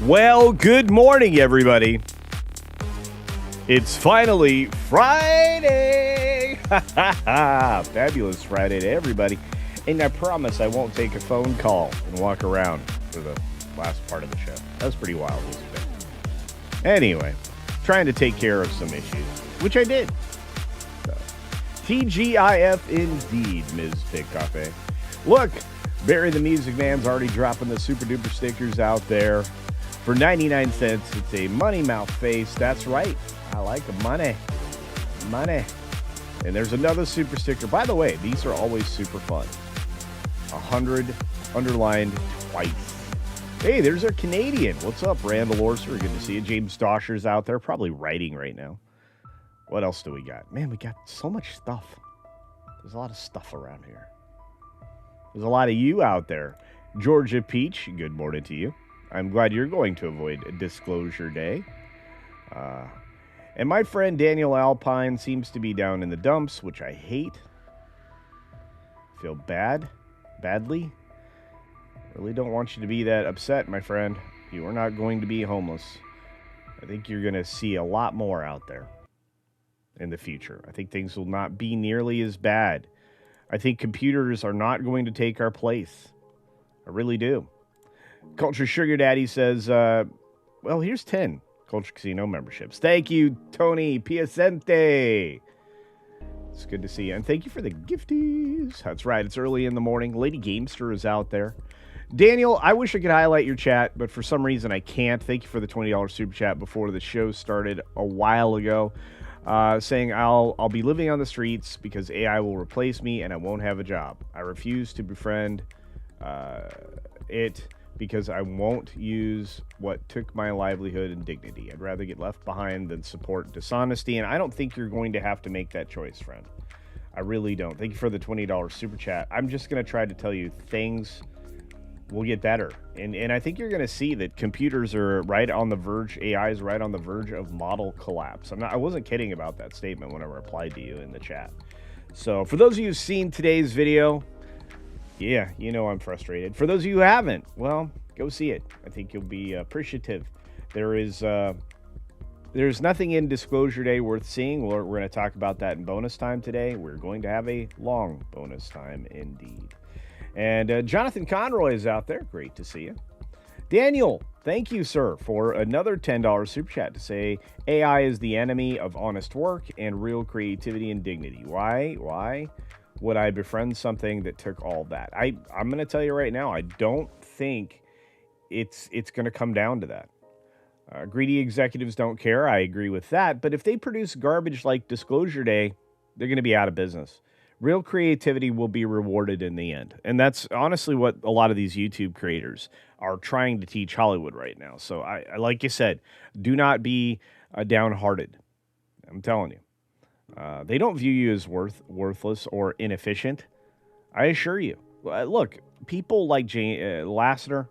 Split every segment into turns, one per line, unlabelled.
Well, good morning, everybody. It's finally Friday. Fabulous Friday to everybody. And I promise I won't take a phone call and walk around for the last part of the show. That was pretty wild, wasn't it? Anyway, trying to take care of some issues, which I did. So, TGIF indeed, Ms. Pig Cafe. Look, Barry the Music Man's already dropping the super duper stickers out there. For 99 cents, it's a money mouth face. That's right. I like money. Money. And there's another super sticker. By the way, these are always super fun. 100 underlined twice. Hey, there's our Canadian. What's up, Randall Orser? Good to see you. James Dosher's out there, probably writing right now. What else do we got? Man, we got so much stuff. There's a lot of stuff around here. There's a lot of you out there. Georgia Peach, good morning to you. I'm glad you're going to avoid Disclosure Day. And my friend Daniel Alpine seems to be down in the dumps, which I hate. Feel badly. Really don't want you to be that upset, my friend. You are not going to be homeless. I think you're going to see a lot more out there in the future. I think things will not be nearly as bad. I think computers are not going to take our place. I really do. Culture Sugar Daddy says, well, here's 10 Culture Casino memberships. Thank you, Tony Piacente. It's good to see you. And thank you for the gifties. That's right. It's early in the morning. Lady Gamester is out there. Daniel, I wish I could highlight your chat, but for some reason I can't. Thank you for the $20 super chat before the show started a while ago. Saying I'll be living on the streets because AI will replace me and I won't have a job. I refuse to befriend it because I won't use what took my livelihood and dignity. I'd rather get left behind than support dishonesty, and I don't think you're going to have to make that choice, friend. I really don't. Thank you for the $20 super chat. I'm just going to try to tell you things will get better, and I think you're going to see that computers are right on the verge, AI is right on the verge of model collapse. I wasn't kidding about that statement when I replied to you in the chat. So for those of you who've seen today's video, yeah, you know I'm frustrated. For those of you who haven't, well, go see it. I think you'll be appreciative. There's nothing in Disclosure Day worth seeing. We're going to talk about that in bonus time today. We're going to have a long bonus time indeed. And Jonathan Conroy is out there. Great to see you. Daniel, thank you, sir, for another $10 super chat to say AI is the enemy of honest work and real creativity and dignity. Why would I befriend something that took all that? I'm going to tell you right now, I don't think it's going to come down to that. Greedy executives don't care. I agree with that. But if they produce garbage like Disclosure Day, they're going to be out of business. Real creativity will be rewarded in the end. And that's honestly what a lot of these YouTube creators are trying to teach Hollywood right now. So I like you said, do not be downhearted. I'm telling you. They don't view you as worthless or inefficient. I assure you. Look, people like Lassiter,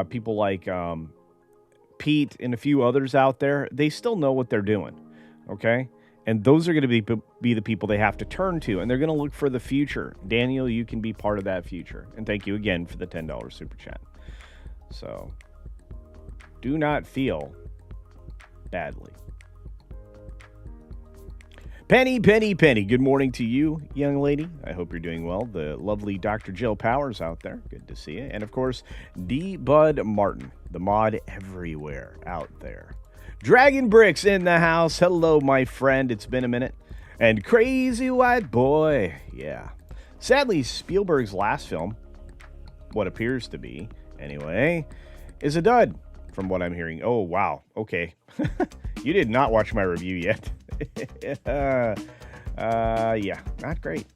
people like Pete, and a few others out there, they still know what they're doing, okay? And those are going to be the people they have to turn to, and they're going to look for the future. Daniel, you can be part of that future. And thank you again for the $10 super chat. So, do not feel badly. Penny. Good morning to you, young lady. I hope you're doing well. The lovely Dr. Jill Powers out there. Good to see you. And, of course, D. Bud Martin, the mod everywhere out there. Dragon Bricks in the house. Hello, my friend. It's been a minute. And Crazy White Boy. Yeah. Sadly, Spielberg's last film, what appears to be, anyway, is a dud, from what I'm hearing. Oh, wow. Okay. You did not watch my review yet. Yeah, not great.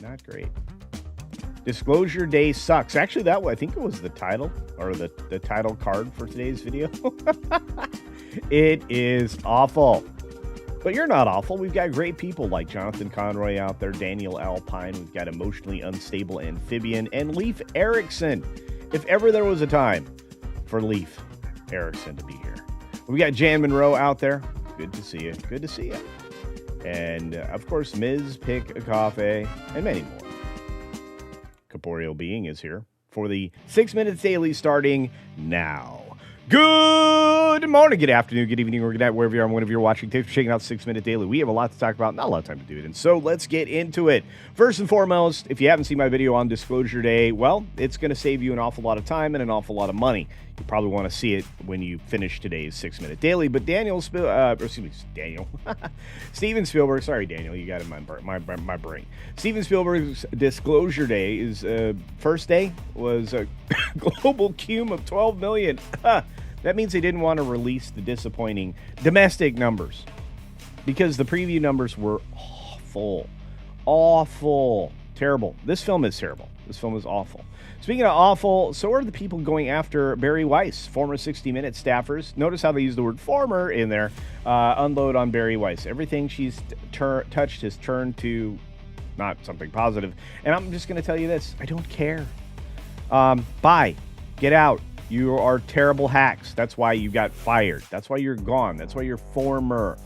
Not great. Disclosure Day sucks. Actually, that I think it was the title, or the title card for today's video. It is awful. But you're not awful. We've got great people like Jonathan Conroy out there, Daniel Alpine. We've got Emotionally Unstable Amphibian, and Leif Erikson. If ever there was a time for Leif Erikson to be here. We've got Jan Monroe out there. Good to see you. Good to see you. And, of course, Ms. Pick a Coffee, and many more. Corporeal Being is here for the 6 Minutes Daily starting now. Good morning, good afternoon, good evening, or good night, wherever you are and whenever you're watching. Thanks for checking out 6 Minute Daily. We have a lot to talk about, not a lot of time to do it, and so let's get into it. First and foremost, if you haven't seen my video on Disclosure Day, well, it's going to save you an awful lot of time and an awful lot of money. You probably want to see it when you finish today's 6 Minute Daily, but Steven Spielberg, sorry, Daniel, you got it in my brain. Steven Spielberg's Disclosure Day, is first day was a global cume of 12 million. That means they didn't want to release the disappointing domestic numbers because the preview numbers were awful, terrible. This film is terrible. This film is awful. Speaking of awful, so are the people going after Barry Weiss, former 60 Minutes staffers. Notice how they use the word former in there. Unload on Barry Weiss. Everything she's touched has turned to not something positive. And I'm just going to tell you this. I don't care. Bye. Get out. You are terrible hacks. That's why you got fired. That's why you're gone. That's why you're former.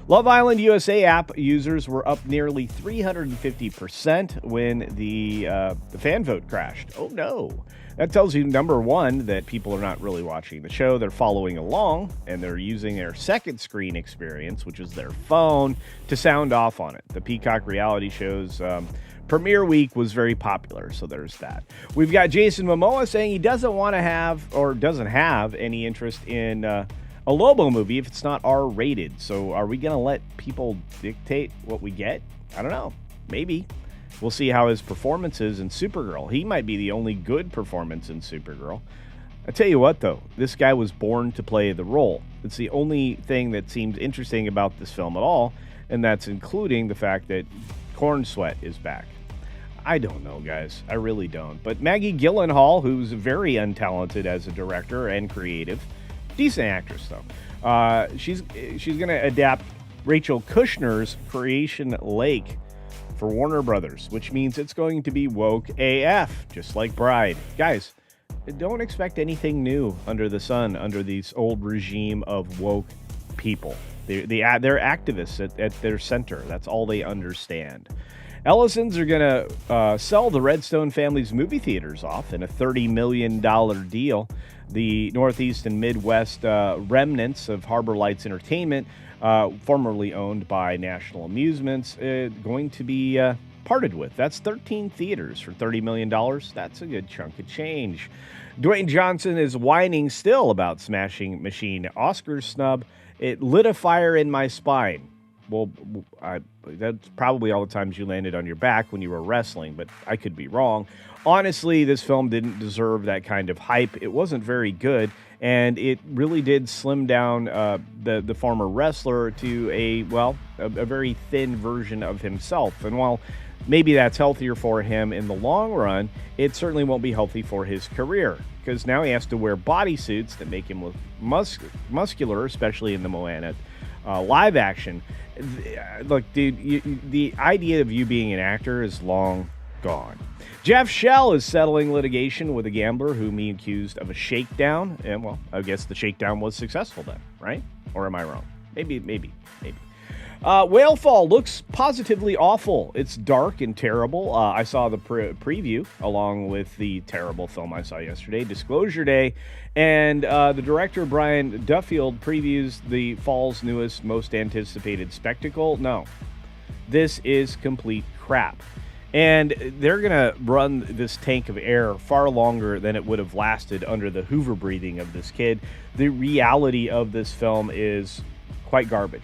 Love Island USA app users were up nearly 350% when the fan vote crashed. Oh, no. That tells you, number one, that people are not really watching the show. They're following along, and they're using their second screen experience, which is their phone, to sound off on it. The Peacock reality shows premiere week was very popular, so there's that. We've got Jason Momoa saying he doesn't want to have or doesn't have any interest in a Lobo movie if it's not R-rated. So are we going to let people dictate what we get? I don't know. Maybe. We'll see how his performance is in Supergirl. He might be the only good performance in Supergirl. I tell you what, though, this guy was born to play the role. It's the only thing that seems interesting about this film at all, and that's including the fact that Corn Sweat is back. I don't know, guys. I really don't. But Maggie Gyllenhaal, who's very untalented as a director and creative, decent actress, though. She's going to adapt Rachel Kushner's Creation Lake for Warner Brothers, which means it's going to be woke AF, just like Bride. Guys, don't expect anything new under the sun, under this old regime of woke people. They're activists at their center. That's all they understand. Ellisons are going to sell the Redstone family's movie theaters off in a $30 million deal. The Northeast and Midwest remnants of Harbor Lights Entertainment, formerly owned by National Amusements, going to be parted with. That's 13 theaters for $30 million. That's a good chunk of change. Dwayne Johnson is whining still about Smashing Machine Oscar snub. It lit a fire in my spine. Well, that's probably all the times you landed on your back when you were wrestling, but I could be wrong. Honestly, this film didn't deserve that kind of hype. It wasn't very good, and it really did slim down the former wrestler to a very thin version of himself. And while maybe that's healthier for him in the long run, it certainly won't be healthy for his career, because now he has to wear bodysuits that make him look muscular, especially in the Moana live action. Look, dude, the idea of you being an actor is long gone. Jeff Shell is settling litigation with a gambler whom he accused of a shakedown. And, well, I guess the shakedown was successful then, right? Or am I wrong? Maybe. Whalefall looks positively awful. It's dark and terrible. I saw the preview along with the terrible film I saw yesterday, Disclosure Day, and the director, Brian Duffield, previews the fall's newest, most anticipated spectacle. No, this is complete crap. And they're going to run this tank of air far longer than it would have lasted under the Hoover breathing of this kid. The reality of this film is quite garbage.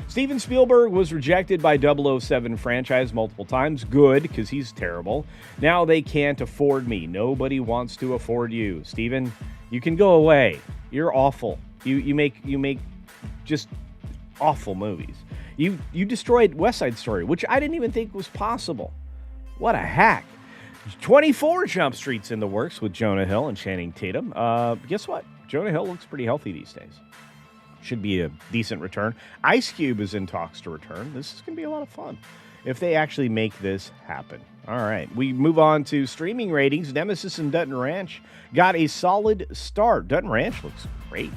Steven Spielberg was rejected by 007 franchise multiple times. Good, because he's terrible. Now they can't afford me. Nobody wants to afford you. Steven, you can go away. You're awful. You make just awful movies. You destroyed West Side Story, which I didn't even think was possible. What a hack. 24 Jump Street's in the works with Jonah Hill and Channing Tatum. Guess what? Jonah Hill looks pretty healthy these days. Should be a decent return. Ice Cube is in talks to return. This is going to be a lot of fun if they actually make this happen. All right, we move on to streaming ratings. Nemesis and Dutton Ranch got a solid start. Dutton Ranch looks great.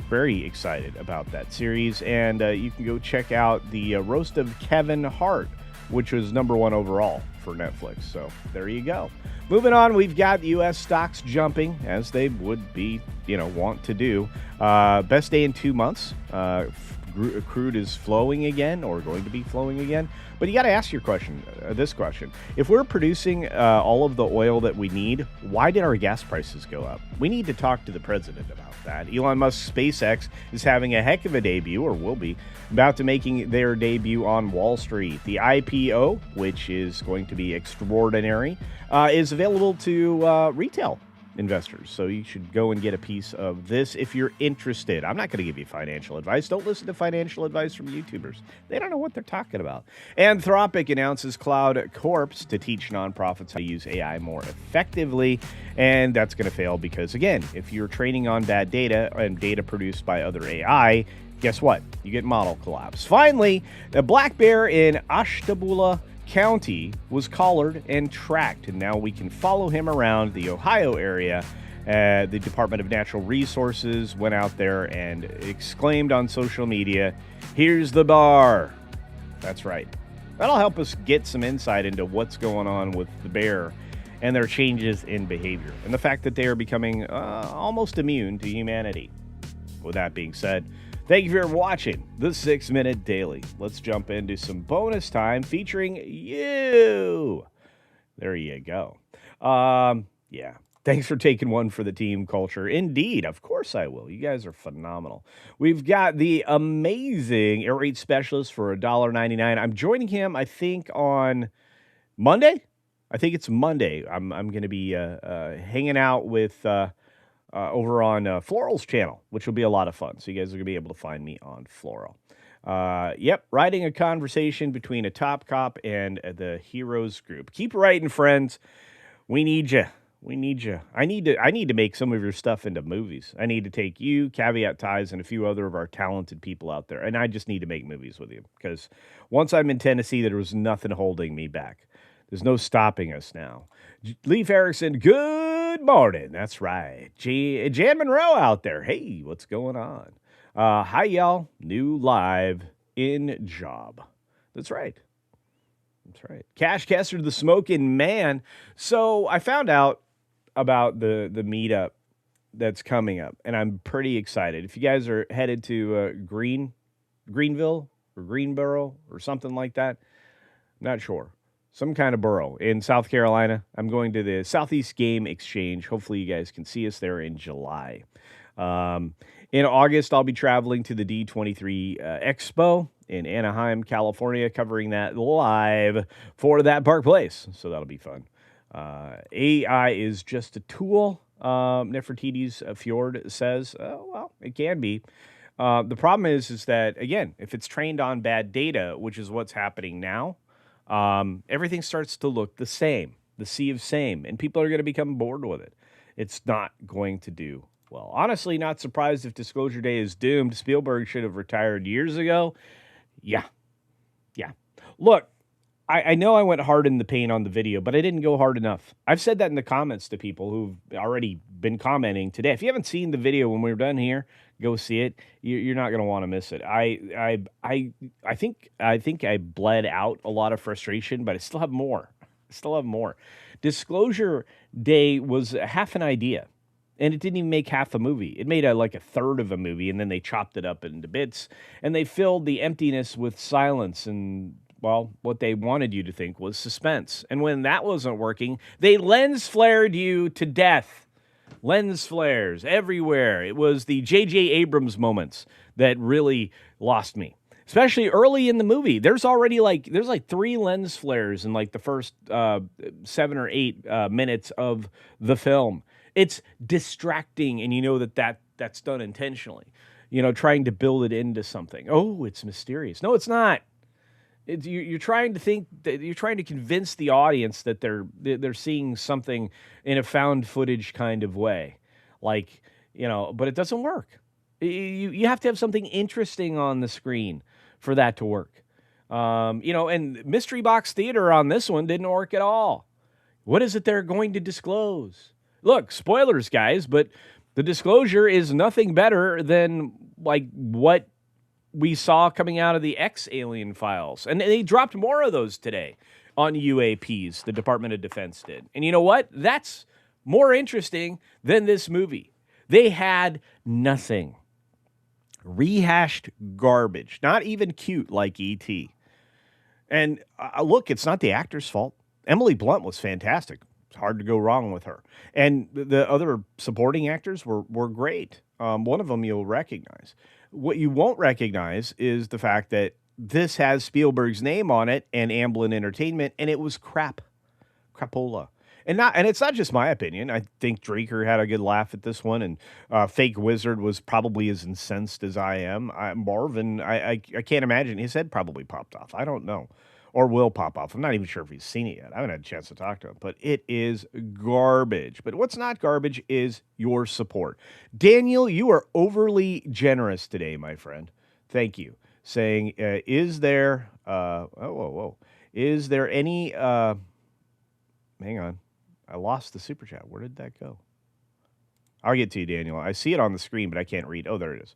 Very excited about that series. And you can go check out the Roast of Kevin Hart, which was #1 overall. for Netflix. So there you go. Moving on, we've got U.S. stocks jumping, as they would be, want to do. Best day in 2 months. Crude is flowing again, or going to be flowing again. But you got to ask this question. If we're producing all of the oil that we need, why did our gas prices go up? We need to talk to the president about that. Elon Musk's SpaceX is having a heck of a debut, or will be, about to making their debut on Wall Street. The IPO, which is going to be extraordinary, is available to retail investors. So you should go and get a piece of this if you're interested. I'm not going to give you financial advice. Don't listen to financial advice from YouTubers. They don't know what they're talking about. Anthropic announces Cloud Corps to teach nonprofits how to use AI more effectively. And that's going to fail because, again, if you're training on bad data and data produced by other AI, guess what? You get model collapse. Finally, a black bear in Ashtabula County was collared and tracked, and now we can follow him around the Ohio area. The Department of Natural Resources went out there and exclaimed on social media, "Here's the bar." That's right. That'll help us get some insight into what's going on with the bear and their changes in behavior, and the fact that they are becoming almost immune to humanity. With that being said, thank you for watching the 6 Minute Daily. Let's jump into some bonus time featuring you. There you go. Yeah. Thanks for taking one for the team, Culture. Indeed. Of course I will. You guys are phenomenal. We've got the amazing Air Raid Specialist for $1.99. I'm joining him, I think, on Monday. I think it's Monday. I'm going to be hanging out with... over on Floral's channel, which will be a lot of fun. So you guys are going to be able to find me on Floral. Yep, writing a conversation between a top cop and the heroes group. Keep writing, friends. We need you. We need you. I need to make some of your stuff into movies. I need to take you, Caveat Ties, and a few other of our talented people out there. And I just need to make movies with you. Because once I'm in Tennessee, there was nothing holding me back. There's no stopping us now. Leif Erickson, good morning. That's right. Jan Monroe out there. Hey, what's going on? Hi, y'all. New live in job. That's right. That's right. Cash Kester, the smoking man. So I found out about the meetup that's coming up, and I'm pretty excited. If you guys are headed to Greenville or Greenboro or something like that, I'm not sure. Some kind of borough in South Carolina. I'm going to the Southeast Game Exchange. Hopefully you guys can see us there in July. In August, I'll be traveling to the D23 Expo in Anaheim, California, covering that live for that Park Place. So that'll be fun. AI is just a tool, Nefertiti's Fjord says. Well, it can be. The problem is that, again, if it's trained on bad data, which is what's happening now, everything starts to look the same, the sea of same, and people are going to become bored with it. It's not going to do well. Honestly, not surprised if Disclosure Day is doomed. Spielberg should have retired years ago. Yeah. Look, I know I went hard in the paint on the video, but I didn't go hard enough. I've said that in the comments to people who've already been commenting today. If you haven't seen the video when we're done here, go see it. You're not going to want to miss it. I think I bled out a lot of frustration, but I still have more. Disclosure Day was half an idea, and it didn't even make half a movie. It made like a third of a movie, and then they chopped it up into bits, and they filled the emptiness with silence and, well, what they wanted you to think was suspense. And when that wasn't working, they lens flared you to death. Lens flares everywhere. It was the J.J. Abrams moments that really lost me, especially early in the movie. There's already like 3 lens flares in like the first 7 or 8 minutes of the film. It's distracting, and you know that's done intentionally. You know, trying to build it into something. Oh, it's mysterious. No, it's not. You're trying to convince the audience that they're seeing something in a found footage kind of way, like, you know. But it doesn't work. You have to have something interesting on the screen for that to work. You know, and Mystery Box Theater on this one didn't work at all. What is it they're going to disclose? Look, spoilers, guys, but the disclosure is nothing better than like what we saw coming out of the X-Alien files. And they dropped more of those today on UAPs, the Department of Defense did. And you know what? That's more interesting than this movie. They had nothing. Rehashed garbage. Not even cute like E.T. And look, it's not the actor's fault. Emily Blunt was fantastic. It's hard to go wrong with her. And the other supporting actors were great. One of them you'll recognize. What you won't recognize is the fact that this has Spielberg's name on it and Amblin Entertainment, and it was crapola. And it's not just my opinion. I think Draker had a good laugh at this one, and Fake Wizard was probably as incensed as I am. Marvin, I can't imagine. His head probably popped off. I don't know. Or will pop off. I'm not even sure if he's seen it yet. I haven't had a chance to talk to him. But it is garbage. But what's not garbage is your support. Daniel, you are overly generous today, my friend. Thank you. Saying, is there... Is there any... hang on. I lost the super chat. Where did that go? I'll get to you, Daniel. I see it on the screen, but I can't read. Oh, there it is.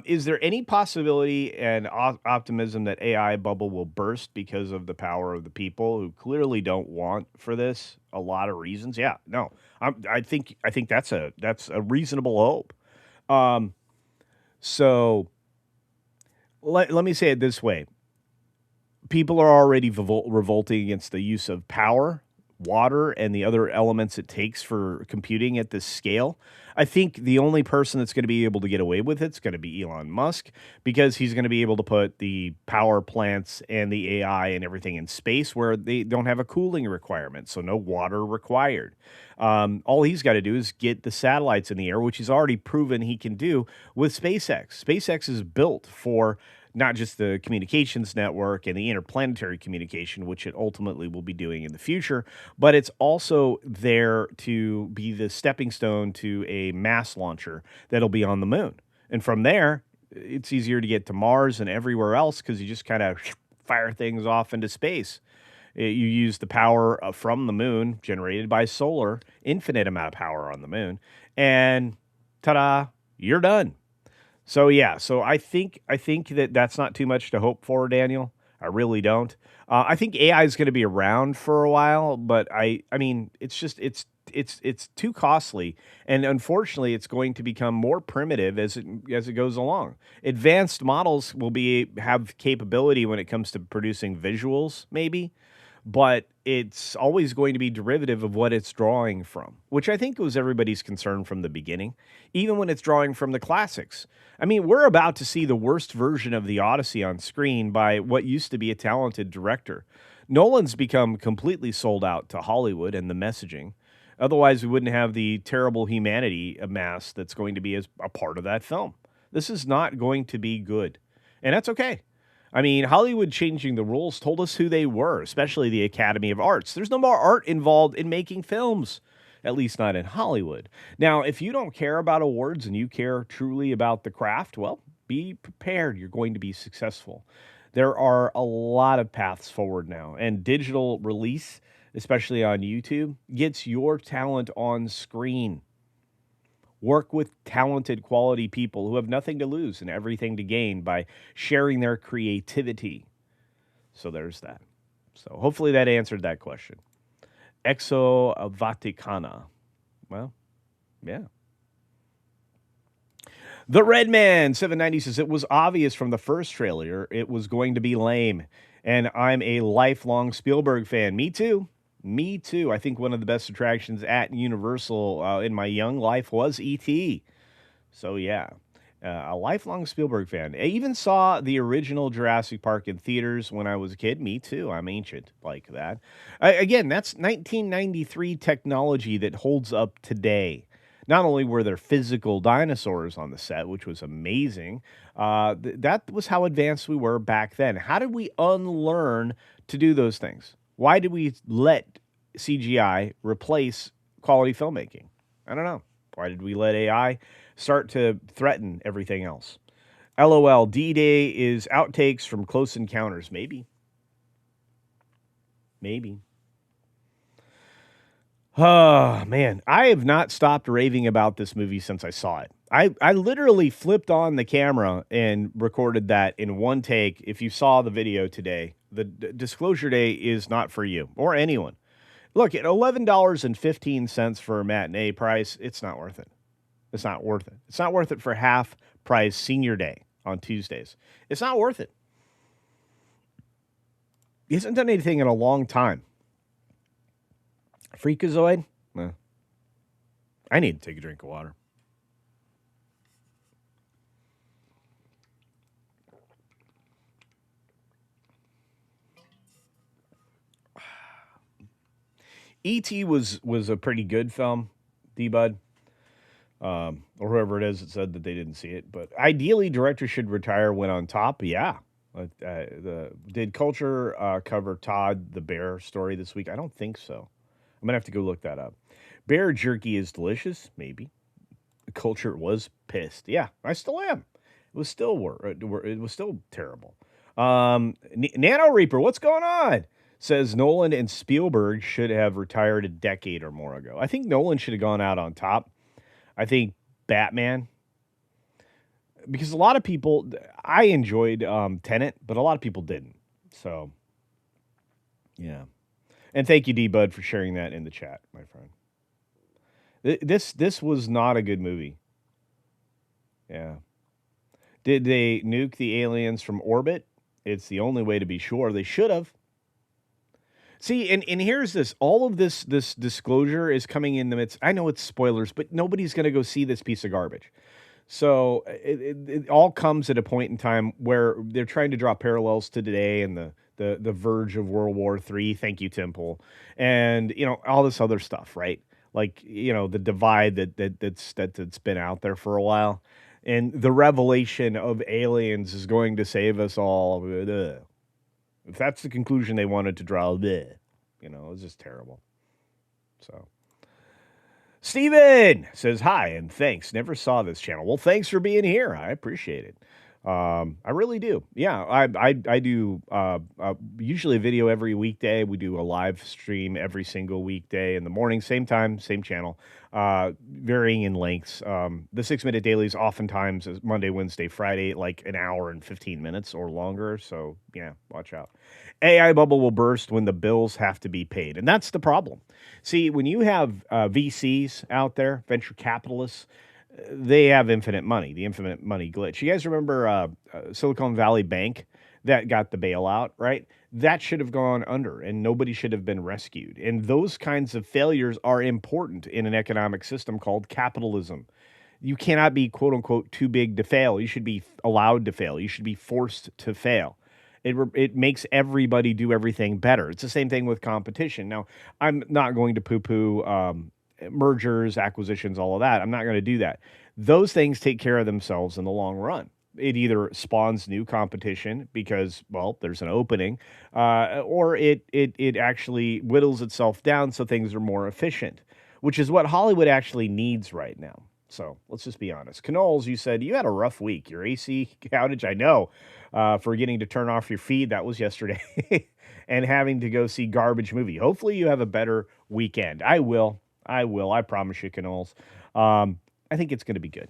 Is there any possibility and optimism that AI bubble will burst because of the power of the people who clearly don't want for this? A lot of reasons. Yeah, no. I think that's a reasonable hope. So let me say it this way. People are already revolting against the use of power, water, and the other elements it takes for computing at this scale. I think the only person that's going to be able to get away with it's going to be Elon Musk, because he's going to be able to put the power plants and the AI and everything in space where they don't have a cooling requirement, so no water required. All he's got to do is get the satellites in the air, which he's already proven he can do with SpaceX. SpaceX is built for not just the communications network and the interplanetary communication, which it ultimately will be doing in the future, but it's also there to be the stepping stone to a mass launcher that'll be on the moon. And from there, it's easier to get to Mars and everywhere else because you just kind of fire things off into space. You use the power from the moon generated by solar, infinite amount of power on the moon, and ta-da, you're done. So yeah, so I think that that's not too much to hope for, Daniel. I really don't. I think AI is going to be around for a while, but I mean, it's just it's too costly, and unfortunately, it's going to become more primitive as it goes along. Advanced models will have capability when it comes to producing visuals, maybe, but it's always going to be derivative of what it's drawing from, which I think was everybody's concern from the beginning, even when it's drawing from the classics. I mean, we're about to see the worst version of the Odyssey on screen by what used to be a talented director. Nolan's become completely sold out to Hollywood and the messaging. Otherwise, we wouldn't have the terrible humanity amassed that's going to be as a part of that film. This is not going to be good, and that's okay. I mean, Hollywood changing the rules told us who they were, especially the Academy of Arts. There's no more art involved in making films, at least not in Hollywood. Now, if you don't care about awards and you care truly about the craft, well, be prepared. You're going to be successful. There are a lot of paths forward now, and digital release, especially on YouTube, gets your talent on screen. Work with talented, quality people who have nothing to lose and everything to gain by sharing their creativity. So there's that. So hopefully that answered that question. Exo Vaticana. Well, yeah. The Red Man 790 says, it was obvious from the first trailer it was going to be lame. And I'm a lifelong Spielberg fan. Me too. Me too. I think one of the best attractions at Universal in my young life was E.T. So yeah, a lifelong Spielberg fan. I even saw the original Jurassic Park in theaters when I was a kid. Me too. I'm ancient like that. Again, that's 1993 technology that holds up today. Not only were there physical dinosaurs on the set, which was amazing, that was how advanced we were back then. How did we unlearn to do those things? Why did we let CGI replace quality filmmaking? I don't know. Why did we let AI start to threaten everything else? LOL, D-Day is outtakes from Close Encounters. Maybe. Oh, man. I have not stopped raving about this movie since I saw it. I literally flipped on the camera and recorded that in one take. If you saw the video today, The disclosure day is not for you or anyone. Look, at $11.15 for a matinee price, it's not worth it. It's not worth it. It's not worth it for half price senior day on Tuesdays. It's not worth it. He hasn't done anything in a long time. Freakazoid? I need to take a drink of water. E.T. was a pretty good film, D-Bud. Or whoever it is that said that they didn't see it. But ideally, directors should retire when on top. Yeah. Did Culture cover Todd the Bear story this week? I don't think so. I'm going to have to go look that up. Bear jerky is delicious. Maybe. Culture was pissed. Yeah, I still am. It was still terrible. Nano Reaper, what's going on? Says Nolan and Spielberg should have retired a decade or more ago. I think Nolan should have gone out on top. I think Batman, because a lot of people, I enjoyed Tenet, but a lot of people didn't. So, yeah. And thank you, D-Bud, for sharing that in the chat, my friend. This was not a good movie. Yeah. Did they nuke the aliens from orbit? It's the only way to be sure. They should have. See, and here's this. All of this disclosure is coming in the midst. I know it's spoilers, but nobody's going to go see this piece of garbage. So it all comes at a point in time where they're trying to draw parallels to today and the verge of World War III. Thank you, Temple. And, all this other stuff, right? Like, the divide that's been out there for a while. And the revelation of aliens is going to save us all. If that's the conclusion they wanted to draw, it's just terrible. So, Steven says, hi, and thanks. Never saw this channel. Well, thanks for being here. I appreciate it. I really do. Yeah, I do usually a video every weekday. We do a live stream every single weekday in the morning, same time, same channel, varying in lengths. The 6-minute dailies oftentimes is Monday, Wednesday, Friday, like an hour and 15 minutes or longer. So yeah, watch out. AI bubble will burst when the bills have to be paid. And that's the problem. See, when you have VCs out there, venture capitalists, they have infinite money, the infinite money glitch. You guys remember Silicon Valley Bank that got the bailout, right? That should have gone under and nobody should have been rescued. And those kinds of failures are important in an economic system called capitalism. You cannot be, quote unquote, too big to fail. You should be allowed to fail. You should be forced to fail. It makes everybody do everything better. It's the same thing with competition. Now, I'm not going to poo-poo mergers, acquisitions, all of that. I'm not going to do that. Those things take care of themselves in the long run. It either spawns new competition because, well, there's an opening, or it actually whittles itself down so things are more efficient, which is what Hollywood actually needs right now. So let's just be honest. Knowles, you said you had a rough week. Your AC outage, I know, forgetting to turn off your feed. That was yesterday. And having to go see garbage movie. Hopefully you have a better weekend. I will. I promise you, Knowles. I think it's going to be good.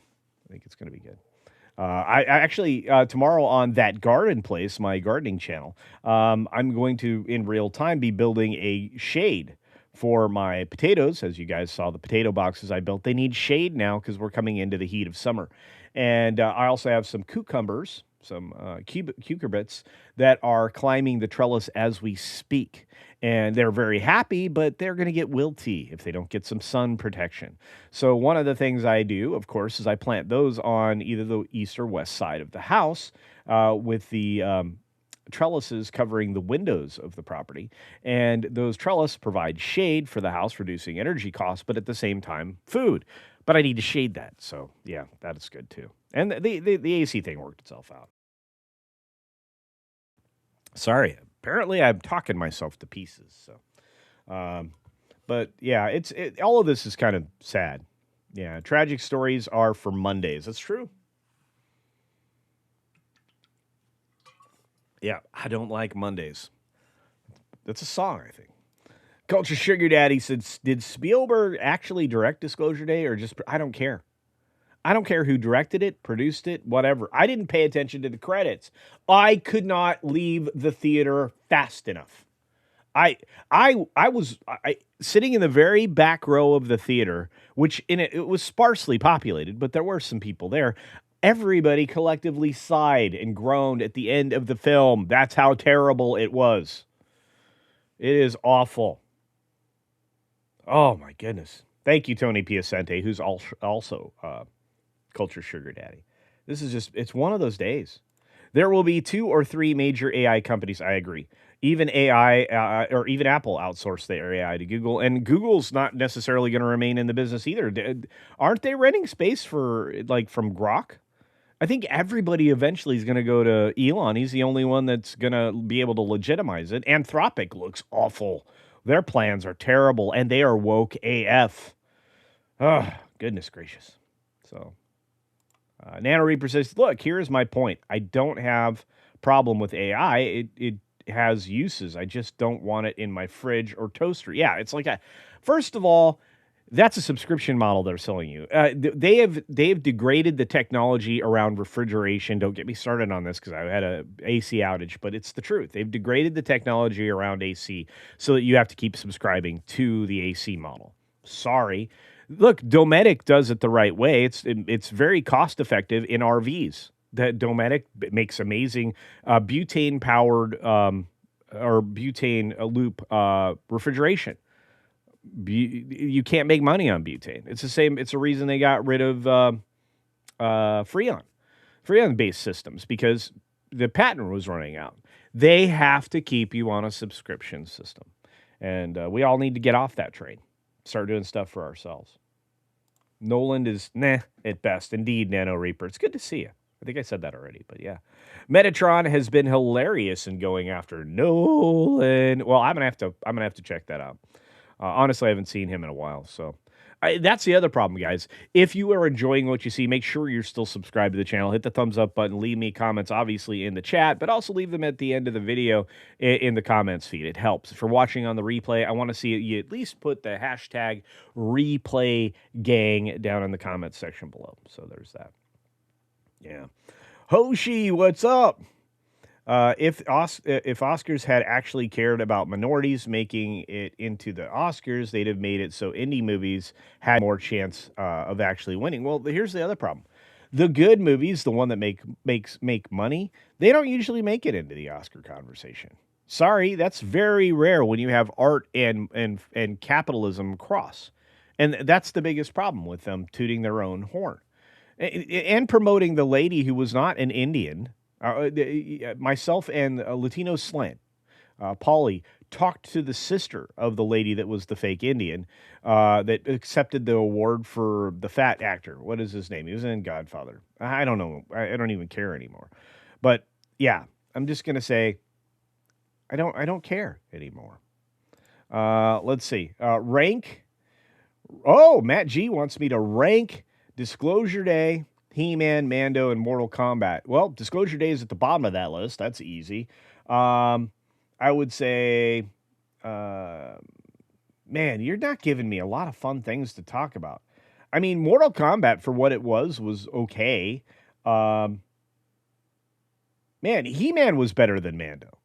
I actually, tomorrow on That Garden Place, my gardening channel, I'm going to, in real time, be building a shade for my potatoes. As you guys saw, the potato boxes I built, they need shade now because we're coming into the heat of summer. And I also have some cucumbers, some cucurbits that are climbing the trellis as we speak. And they're very happy, but they're going to get wilty if they don't get some sun protection. So one of the things I do, of course, is I plant those on either the east or west side of the house with the trellises covering the windows of the property. And those trellises provide shade for the house, reducing energy costs, but at the same time, food. But I need to shade that. So, yeah, that is good, too. And the AC thing worked itself out. Sorry. Apparently, I'm talking myself to pieces. So, but, yeah, all of this is kind of sad. Yeah, tragic stories are for Mondays. That's true. Yeah, I don't like Mondays. That's a song, I think. Culture Sugar Daddy said, did Spielberg actually direct Disclosure Day or just, I don't care. I don't care who directed it, produced it, whatever. I didn't pay attention to the credits. I could not leave the theater fast enough. I was sitting in the very back row of the theater, which it was sparsely populated, but there were some people there. Everybody collectively sighed and groaned at the end of the film. That's how terrible it was. It is awful. Oh my goodness. Thank you, Tony Piacente, who's also Culture Sugar Daddy. This is just, it's one of those days. There will be 2 or 3 major AI companies. I agree. Even AI or even Apple outsourced their AI to Google, and Google's not necessarily going to remain in the business either. Aren't they renting space for like from Grok? I think everybody eventually is going to go to Elon. He's the only one that's going to be able to legitimize it. Anthropic looks awful. Their plans are terrible, and they are woke AF. Oh, goodness gracious. So, Nano Reaper says, look, here's my point. I don't have problem with AI. It has uses. I just don't want it in my fridge or toaster. Yeah, it's like first of all, that's a subscription model they're selling you. They have degraded the technology around refrigeration. Don't get me started on this because I had a AC outage, but it's the truth. They've degraded the technology around AC so that you have to keep subscribing to the AC model. Sorry. Look, Dometic does it the right way. It's very cost effective in RVs. That Dometic makes amazing butane powered or butane loop refrigeration. You can't make money on butane. It's the same. It's a reason they got rid of Freon-based systems because the patent was running out. They have to keep you on a subscription system, and we all need to get off that train. Start doing stuff for ourselves. Noland is at best. Indeed, Nano Reaper. It's good to see you. I think I said that already, but yeah. Metatron has been hilarious in going after Nolan. Well, I'm gonna have to check that out. Honestly, I haven't seen him in a while, so that's the other problem, guys. If you are enjoying what you see, make sure you're still subscribed to the channel. Hit the thumbs up button. Leave me comments, obviously, in the chat, but also leave them at the end of the video in the comments feed. It helps. If you're watching on the replay, I want to see you at least put the hashtag replay gang down in the comments section below. So there's that. Yeah. Hoshi, what's up? If Oscars had actually cared about minorities making it into the Oscars, they'd have made it so indie movies had more chance of actually winning. Well, here's the other problem. The good movies, the one that make money, they don't usually make it into the Oscar conversation. Sorry, that's very rare when you have art and capitalism cross. And that's the biggest problem with them tooting their own horn. And promoting the lady who was not an Indian. Myself and Latino Slant, Polly, talked to the sister of the lady that was the fake Indian that accepted the award for the fat actor. What is his name? He was in Godfather. I don't know. I don't even care anymore. But yeah, I'm just gonna say I don't care anymore. Let's see. Rank. Oh, Matt G wants me to rank Disclosure Day, He-Man, Mando, and Mortal Kombat. Well, Disclosure Day is at the bottom of that list. That's easy. I would say, man, you're not giving me a lot of fun things to talk about. I mean, Mortal Kombat, for what it was okay. Man, He-Man was better than Mando.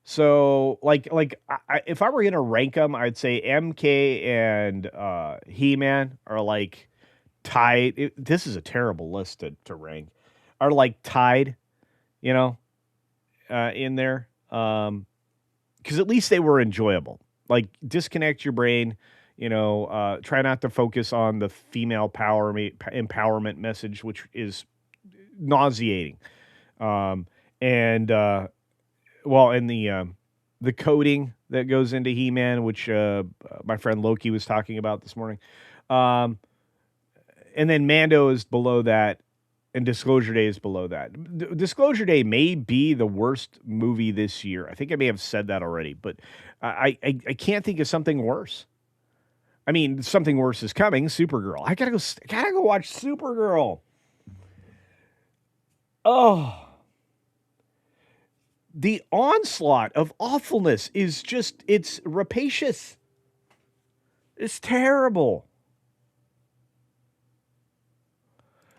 So, if I were going to rank them, I'd say MK and He-Man are like tied. This is a terrible list to rank. Are like tied, in there. Because at least they were enjoyable. Like, disconnect your brain. Try not to focus on the female empowerment message, which is nauseating. And the coding that goes into He-Man, which my friend Loki was talking about this morning. And then Mando is below that, and Disclosure Day is below that. Disclosure Day may be the worst movie this year. I think I may have said that already, but I can't think of something worse. I mean, something worse is coming. Supergirl. I gotta go watch Supergirl. Oh. The onslaught of awfulness is just, it's rapacious. It's terrible.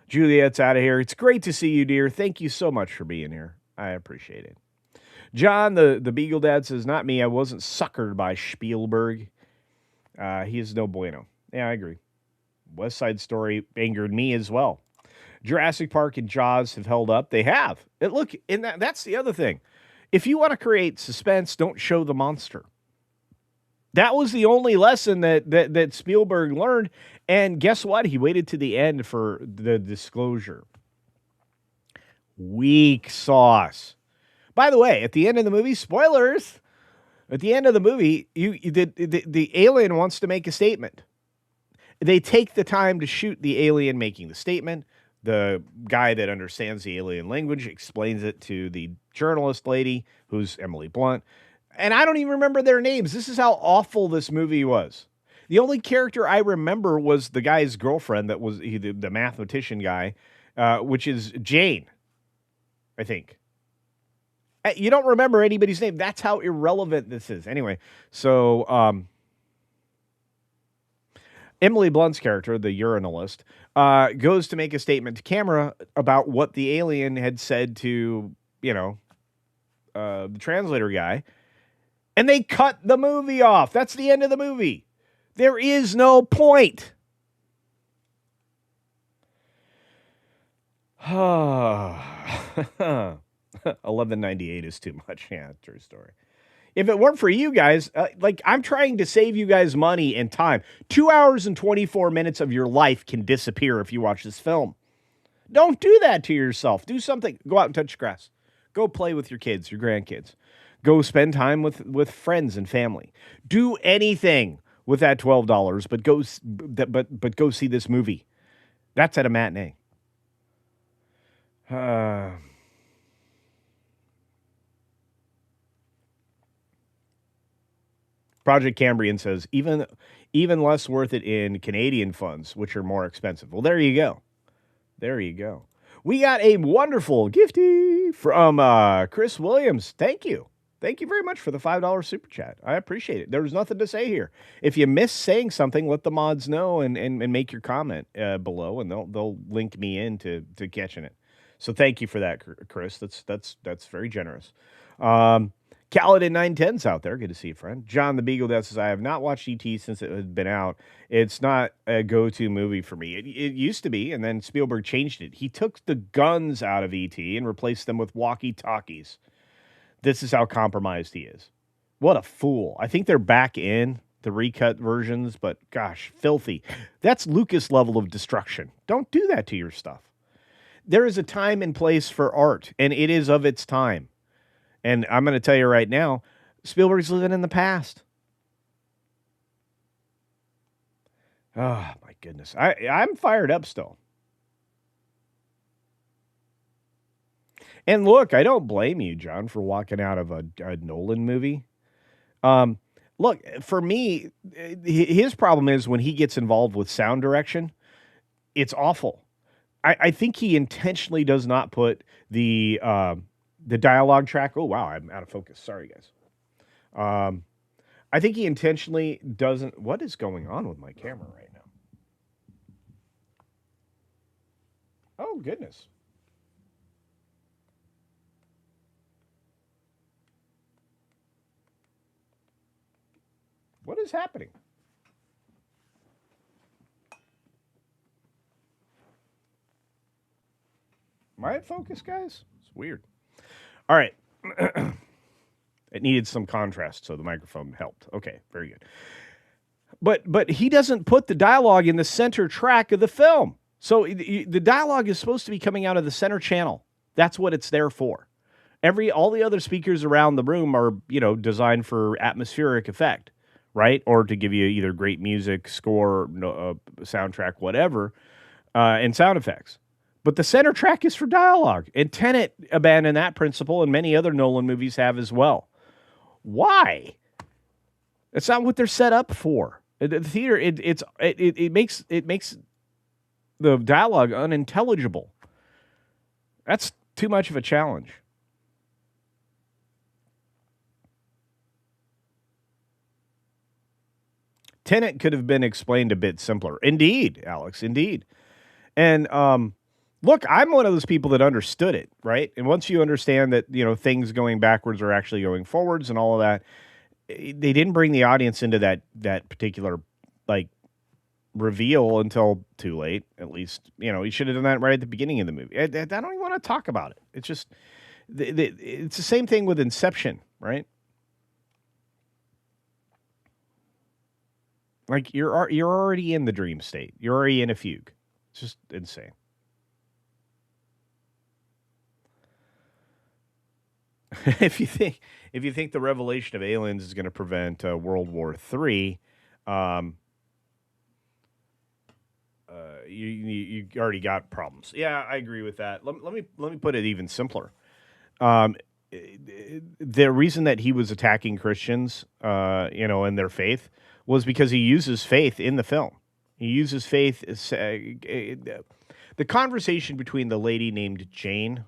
Juliet's out of here. It's great to see you, dear. Thank you so much for being here. I appreciate it. John, the Beagle Dad, says, not me. I wasn't suckered by Spielberg. He is no bueno. Yeah, I agree. West Side Story angered me as well. Jurassic Park and Jaws have held up. They have. Look, and that's the other thing. If you want to create suspense, don't show the monster. That was the only lesson that Spielberg learned. And guess what? He waited to the end for the disclosure. Weak sauce. By the way, at the end of the movie, spoilers. At the end of the movie, the alien wants to make a statement. They take the time to shoot the alien making the statement. The guy that understands the alien language explains it to the journalist lady, who's Emily Blunt. And I don't even remember their names. This is how awful this movie was. The only character I remember was the guy's girlfriend that was the mathematician guy, which is Jane, I think. You don't remember anybody's name. That's how irrelevant this is. Anyway, so Emily Blunt's character, the urinalist, goes to make a statement to camera about what the alien had said to, the translator guy. And they cut the movie off. That's the end of the movie. There is no point. 1198 is too much. Yeah, true story. If it weren't for you guys, I'm trying to save you guys money and time. 2 hours and 24 minutes of your life can disappear if you watch this film. Don't do that to yourself. Do something. Go out and touch grass. Go play with your kids, your grandkids. Go spend time with friends and family. Do anything with that $12, but go see this movie. That's at a matinee. Project Cambrian says, even less worth it in Canadian funds, which are more expensive. Well, there you go. There you go. We got a wonderful gifty from Chris Williams. Thank you. Thank you very much for the $5 super chat. I appreciate it. There's nothing to say here. If you miss saying something, let the mods know and make your comment below, and they'll link me in to catching it. So thank you for that, Chris. That's very generous. Kaladin 910's out there. Good to see you, friend. John the Beagle Death says, I have not watched E.T. since it had been out. It's not a go-to movie for me. It used to be, and then Spielberg changed it. He took the guns out of E.T. and replaced them with walkie-talkies. This is how compromised he is. What a fool. I think they're back in the recut versions, but gosh, filthy. That's Lucas level of destruction. Don't do that to your stuff. There is a time and place for art, and it is of its time. And I'm going to tell you right now, Spielberg's living in the past. Oh, my goodness. I'm fired up still. And look, I don't blame you, John, for walking out of a Nolan movie. Look, for me, his problem is when he gets involved with sound direction, it's awful. I think he intentionally does not put the dialogue track. Oh, wow, I'm out of focus. Sorry, guys. I think he intentionally doesn't. What is going on with my camera right now? Oh, goodness. What is happening? Am I at focus, guys? It's weird. All right. It needed some contrast, so the microphone helped. Okay, very good. But he doesn't put the dialogue in the center track of the film. So the dialogue is supposed to be coming out of the center channel. That's what it's there for. All the other speakers around the room are, designed for atmospheric effect, right? Or to give you either great music, score, soundtrack, whatever, and sound effects. But the center track is for dialogue. And Tenet abandoned that principle, and many other Nolan movies have as well. Why? That's not what they're set up for. The theater, it makes the dialogue unintelligible. That's too much of a challenge. Tenet could have been explained a bit simpler. Indeed, Alex, indeed. And Look, I'm one of those people that understood it, right? And once you understand that, things going backwards are actually going forwards and all of that, they didn't bring the audience into that particular like reveal until too late. At least, he should have done that right at the beginning of the movie. I don't even want to talk about it. It's just it's the same thing with Inception, right? Like you're already in the dream state. You're already in a fugue. It's just insane. if you think the revelation of aliens is going to prevent World War III, um, you already got problems. Yeah, I agree with that. Let me put it even simpler. Um, the reason that he was attacking Christians, and their faith, was because he uses faith in the film. He uses faith. The conversation between the lady named Jane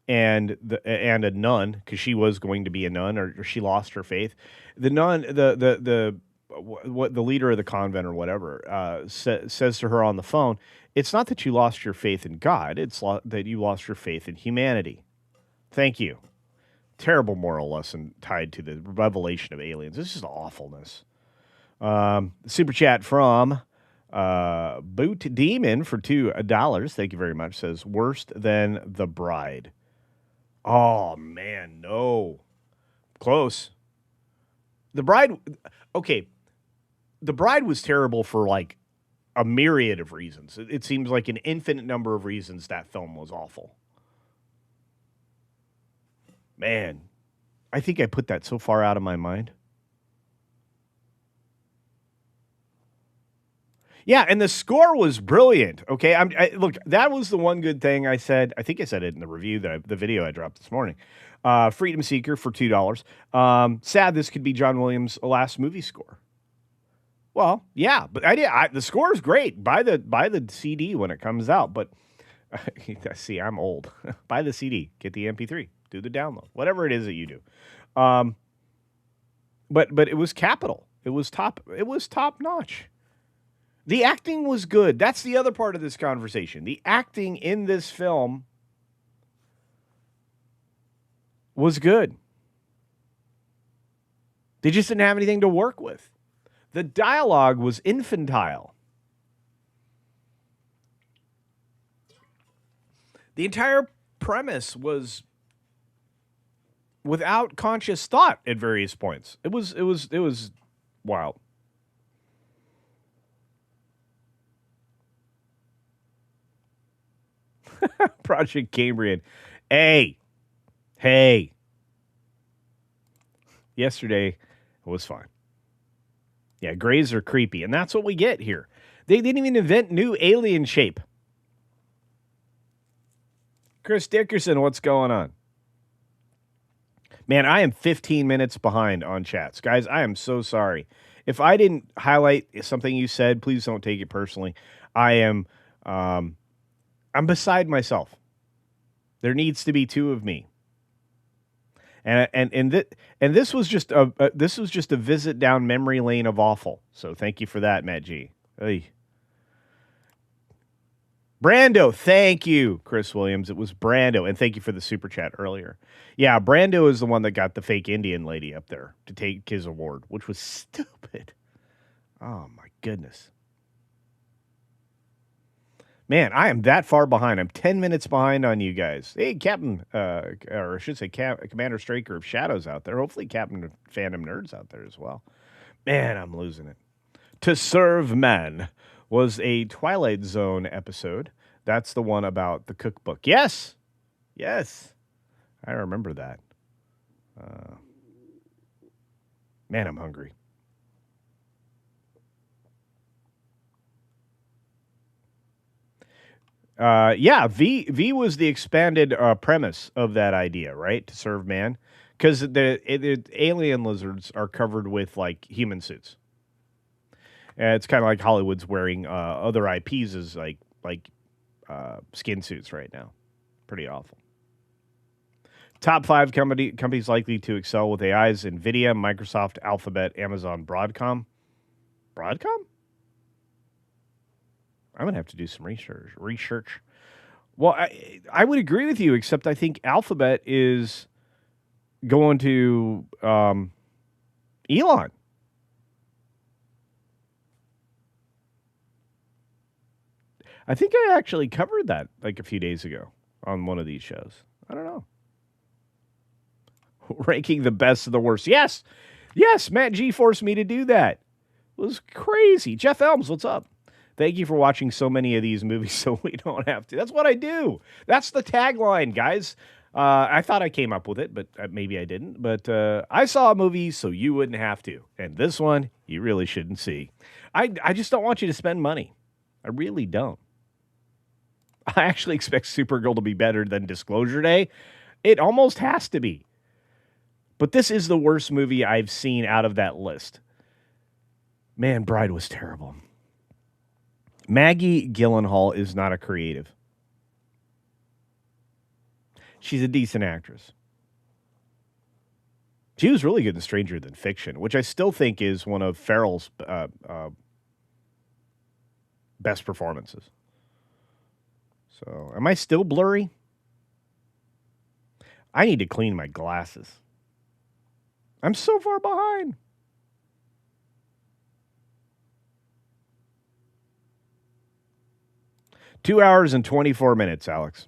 and a nun, because she was going to be a nun, or she lost her faith. The nun, what the leader of the convent or whatever, says to her on the phone, "It's not that you lost your faith in God; it's that you lost your faith in humanity." Thank you. Terrible moral lesson tied to the revelation of aliens. This is awfulness. Super chat from Boot Demon for $2. Thank you very much. Says worse than The Bride. Oh man, no. Close. The Bride. Okay, The Bride was terrible for like a myriad of reasons. It seems like an infinite number of reasons that film was awful. Man, I think I put that so far out of my mind. Yeah, and the score was brilliant. Okay, look, that was the one good thing I said. I think I said it in the review the video I dropped this morning. Freedom Seeker for $2. Sad this could be John Williams' last movie score. Well, yeah, but the score is great. Buy the CD when it comes out. But see, I'm old. Buy the CD, get the MP3, do the download, whatever it is that you do. But it was capital. It was top notch. The acting was good. That's the other part of this conversation. The acting in this film was good. They just didn't have anything to work with. The dialogue was infantile. The entire premise was without conscious thought at various points. It was wild. Project Cambrian. Hey. Yesterday was fine. Yeah, grays are creepy, and that's what we get here. They didn't even invent new alien shape. Chris Dickerson, what's going on? Man, I am 15 minutes behind on chats. Guys, I am so sorry. If I didn't highlight something you said, please don't take it personally. I'm beside myself. There needs to be two of me. And this was just a visit down memory lane of awful. So thank you for that, Matt G. Hey. Brando, thank you, Chris Williams. It was Brando, and thank you for the super chat earlier. Yeah, Brando is the one that got the fake Indian lady up there to take his award, which was stupid. Oh my goodness. Man, I am that far behind. I'm 10 minutes behind on you guys. Hey, Captain, or I should say Commander Straker of Shadows out there. Hopefully Captain Fandom Nerds out there as well. Man, I'm losing it. To Serve Men was a Twilight Zone episode. That's the one about the cookbook. Yes. I remember that. Man, I'm hungry. V was the expanded premise of that idea, right? To serve man, because the alien lizards are covered with like human suits. It's kind of like Hollywood's wearing other IPs as like skin suits right now. Pretty awful. Top 5 companies likely to excel with AIs: NVIDIA, Microsoft, Alphabet, Amazon, Broadcom. Broadcom? I'm going to have to do some research. Well, I would agree with you, except I think Alphabet is going to Elon. I think I actually covered that like a few days ago on one of these shows. I don't know. Ranking the best of the worst. Yes. Yes, Matt G forced me to do that. It was crazy. Jeff Elms, what's up? Thank you for watching so many of these movies so we don't have to. That's what I do. That's the tagline, guys. I thought I came up with it, but maybe I didn't. But I saw a movie so you wouldn't have to. And this one, you really shouldn't see. I just don't want you to spend money. I really don't. I actually expect Supergirl to be better than Disclosure Day. It almost has to be. But this is the worst movie I've seen out of that list. Man, Bride was terrible. Maggie Gyllenhaal is not a creative. She's a decent actress. She was really good in Stranger Than Fiction, which I still think is one of Farrell's best performances. So, am I still blurry? I need to clean my glasses. I'm so far behind. Two hours and 24 minutes, Alex.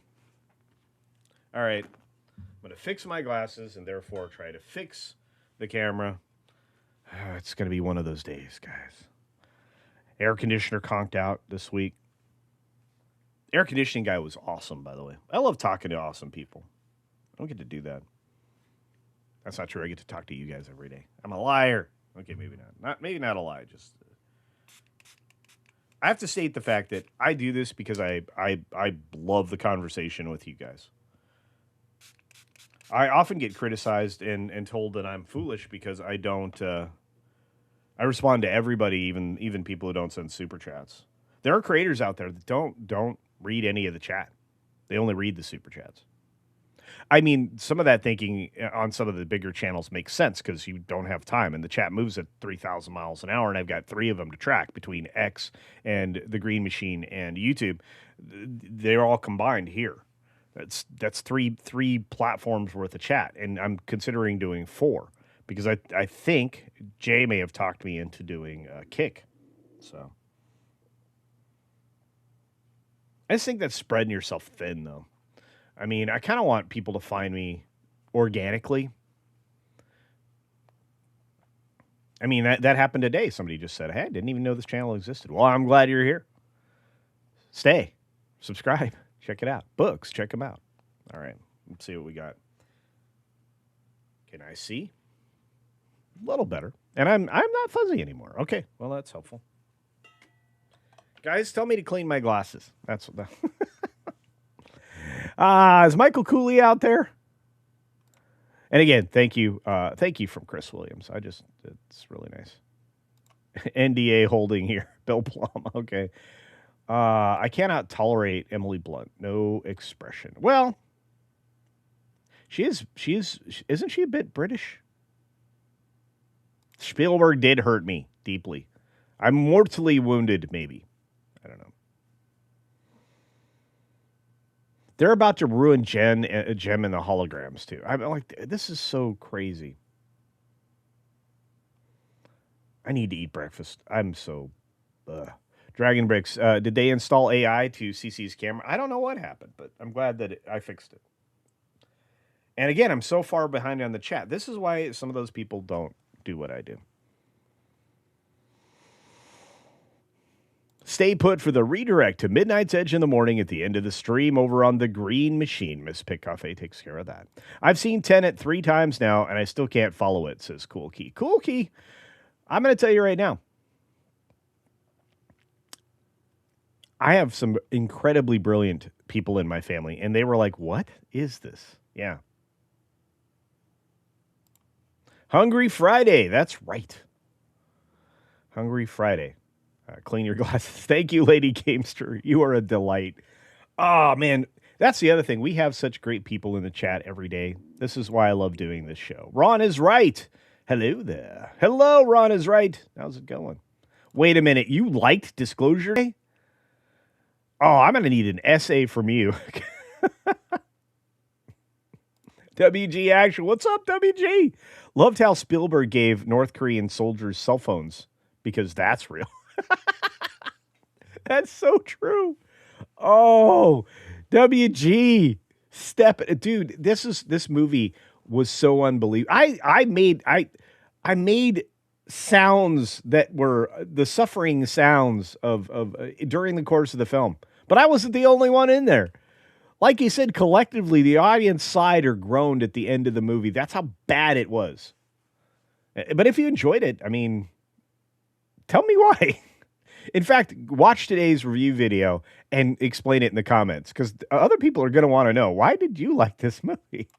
All right. I'm going to fix my glasses and therefore try to fix the camera. It's going to be one of those days, guys. Air conditioner conked out this week. Air conditioning guy was awesome, by the way. I love talking to awesome people. I don't get to do that. That's not true. I get to talk to you guys every day. I'm a liar. Okay, maybe not. Maybe not a lie. Just I have to state the fact that I do this because I love the conversation with you guys. I often get criticized and told that I'm foolish because I don't. I respond to everybody, even people who don't send super chats. There are creators out there that don't read any of the chat. They only read the super chats. I mean, some of that thinking on some of the bigger channels makes sense because you don't have time, and the chat moves at 3,000 miles an hour, and I've got 3 of them to track between X and the Green Machine and YouTube. They're all combined here. That's three platforms worth of chat, and I'm considering doing 4 because I think Jay may have talked me into doing Kick. So I just think that's spreading yourself thin, though. I mean, I kind of want people to find me organically. I mean, that happened today. Somebody just said, hey, I didn't even know this channel existed. Well, I'm glad you're here. Stay. Subscribe. Check it out. Books. Check them out. All right. Let's see what we got. Can I see? A little better. And I'm not fuzzy anymore. Okay. Well, that's helpful. Guys, tell me to clean my glasses. That's what is Michael Cooley out there? And again, thank you from Chris Williams. It's really nice. NDA holding here, Bill Plum. Okay. I cannot tolerate Emily Blunt. No expression. Well, isn't she a bit British? Spielberg did hurt me deeply. I'm mortally wounded, maybe. I don't know. They're about to ruin Gem and the holograms, too. I'm like, this is so crazy. I need to eat breakfast. I'm so... Dragon Bricks, did they install AI to CC's camera? I don't know what happened, but I'm glad that I fixed it. And again, I'm so far behind on the chat. This is why some of those people don't do what I do. Stay put for the redirect to Midnight's Edge in the morning at the end of the stream over on the Green Machine. Miss Pick Cafe takes care of that. I've seen Tenet 3 times now, and I still can't follow it, says Cool Key. Cool Key, I'm going to tell you right now. I have some incredibly brilliant people in my family, and they were like, what is this? Yeah. Hungry Friday. That's right. Hungry Friday. Clean your glasses. Thank you, Lady Gamester. You are a delight. Oh, man. That's the other thing. We have such great people in the chat every day. This is why I love doing this show. Ron is right. Hello there. Hello, Ron is right. How's it going? Wait a minute. You liked Disclosure Day? Oh, I'm going to need an essay from you. WG Action. What's up, WG? Loved how Spielberg gave North Korean soldiers cell phones because that's real. That's so true. Oh, WG. Dude, this movie was so unbelievable. I made sounds that were the suffering sounds of during the course of the film. But I wasn't the only one in there. Like you said, collectively, the audience sighed or groaned at the end of the movie. That's how bad it was. But if you enjoyed it, I mean, tell me why. In fact, watch today's review video and explain it in the comments because other people are going to want to know, why did you like this movie?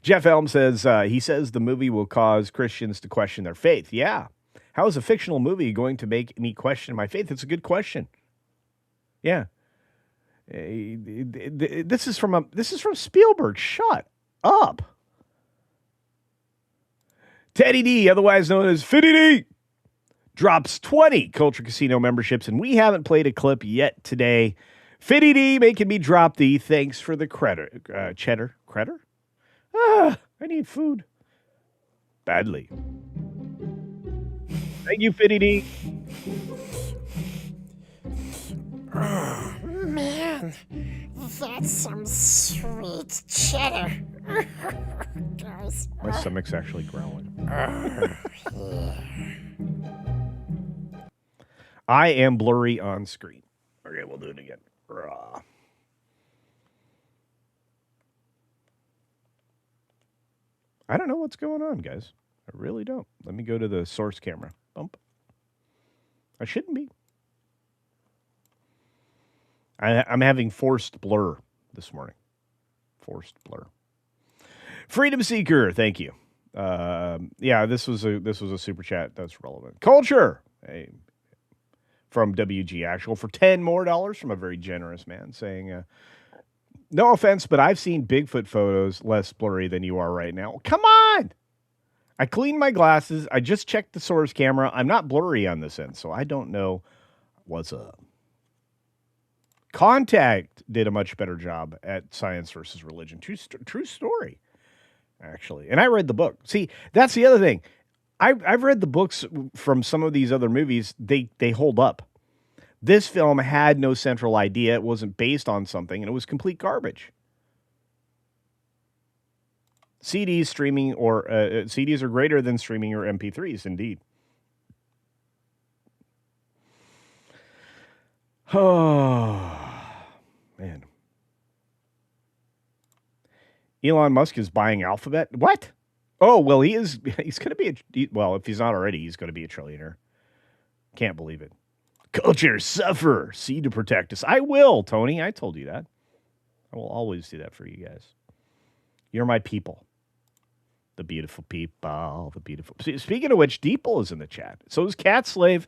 Jeff Elm says, he says the movie will cause Christians to question their faith. Yeah. How is a fictional movie going to make me question my faith? It's a good question. Yeah. This is from Spielberg. Shut up. Teddy D, otherwise known as Fitty D, drops 20 Culture Casino memberships, and we haven't played a clip yet today. Fitty D making me drop the thanks for the credit. Cheddar? Credit? I need food. Badly. Thank you, Fitty D.
Oh, man. That's some sweet cheddar. Guys.
My stomach's actually growling. I am blurry on screen. Okay, we'll do it again. I don't know what's going on, guys. I really don't. Let me go to the source camera. Bump. I shouldn't be. I'm having forced blur this morning. Forced blur. Freedom Seeker, thank you. Yeah, this was a super chat that's relevant. Culture, from WG Actual for $10 more from a very generous man saying, no offense, but I've seen Bigfoot photos less blurry than you are right now. Come on! I cleaned my glasses. I just checked the source camera. I'm not blurry on this end, so I don't know what's up. Contact did a much better job at Science versus Religion. True story, actually. And I read the book. See, that's the other thing. I've read the books from some of these other movies. They hold up. This film had no central idea. It wasn't based on something, and it was complete garbage. CDs streaming or CDs are greater than streaming or MP3s, indeed. Oh, man. Elon Musk is buying Alphabet. What? Oh, well, he's going to be if he's not already, he's going to be a trillionaire. Can't believe it. Culture, suffer, see to protect us. I will, Tony. I told you that. I will always do that for you guys. You're my people. The beautiful people. The beautiful. Speaking of which, Deeple is in the chat. So is Cat Slave,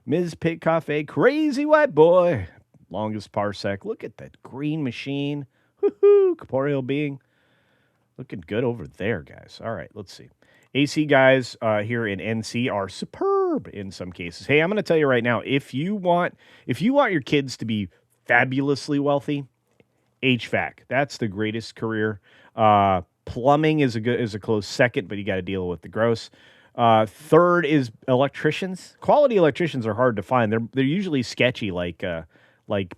Ms. Pig Cafe, Crazy White Boy, Longest Parsec. Look at that green machine. Woohoo, corporeal being. Looking good over there, guys. All right, let's see. AC guys here in NC are superb in some cases. Hey, I'm going to tell you right now, if you want your kids to be fabulously wealthy, HVAC, that's the greatest career. Plumbing is a close second, but you got to deal with the gross. Third is electricians. Quality electricians are hard to find. They're usually sketchy, like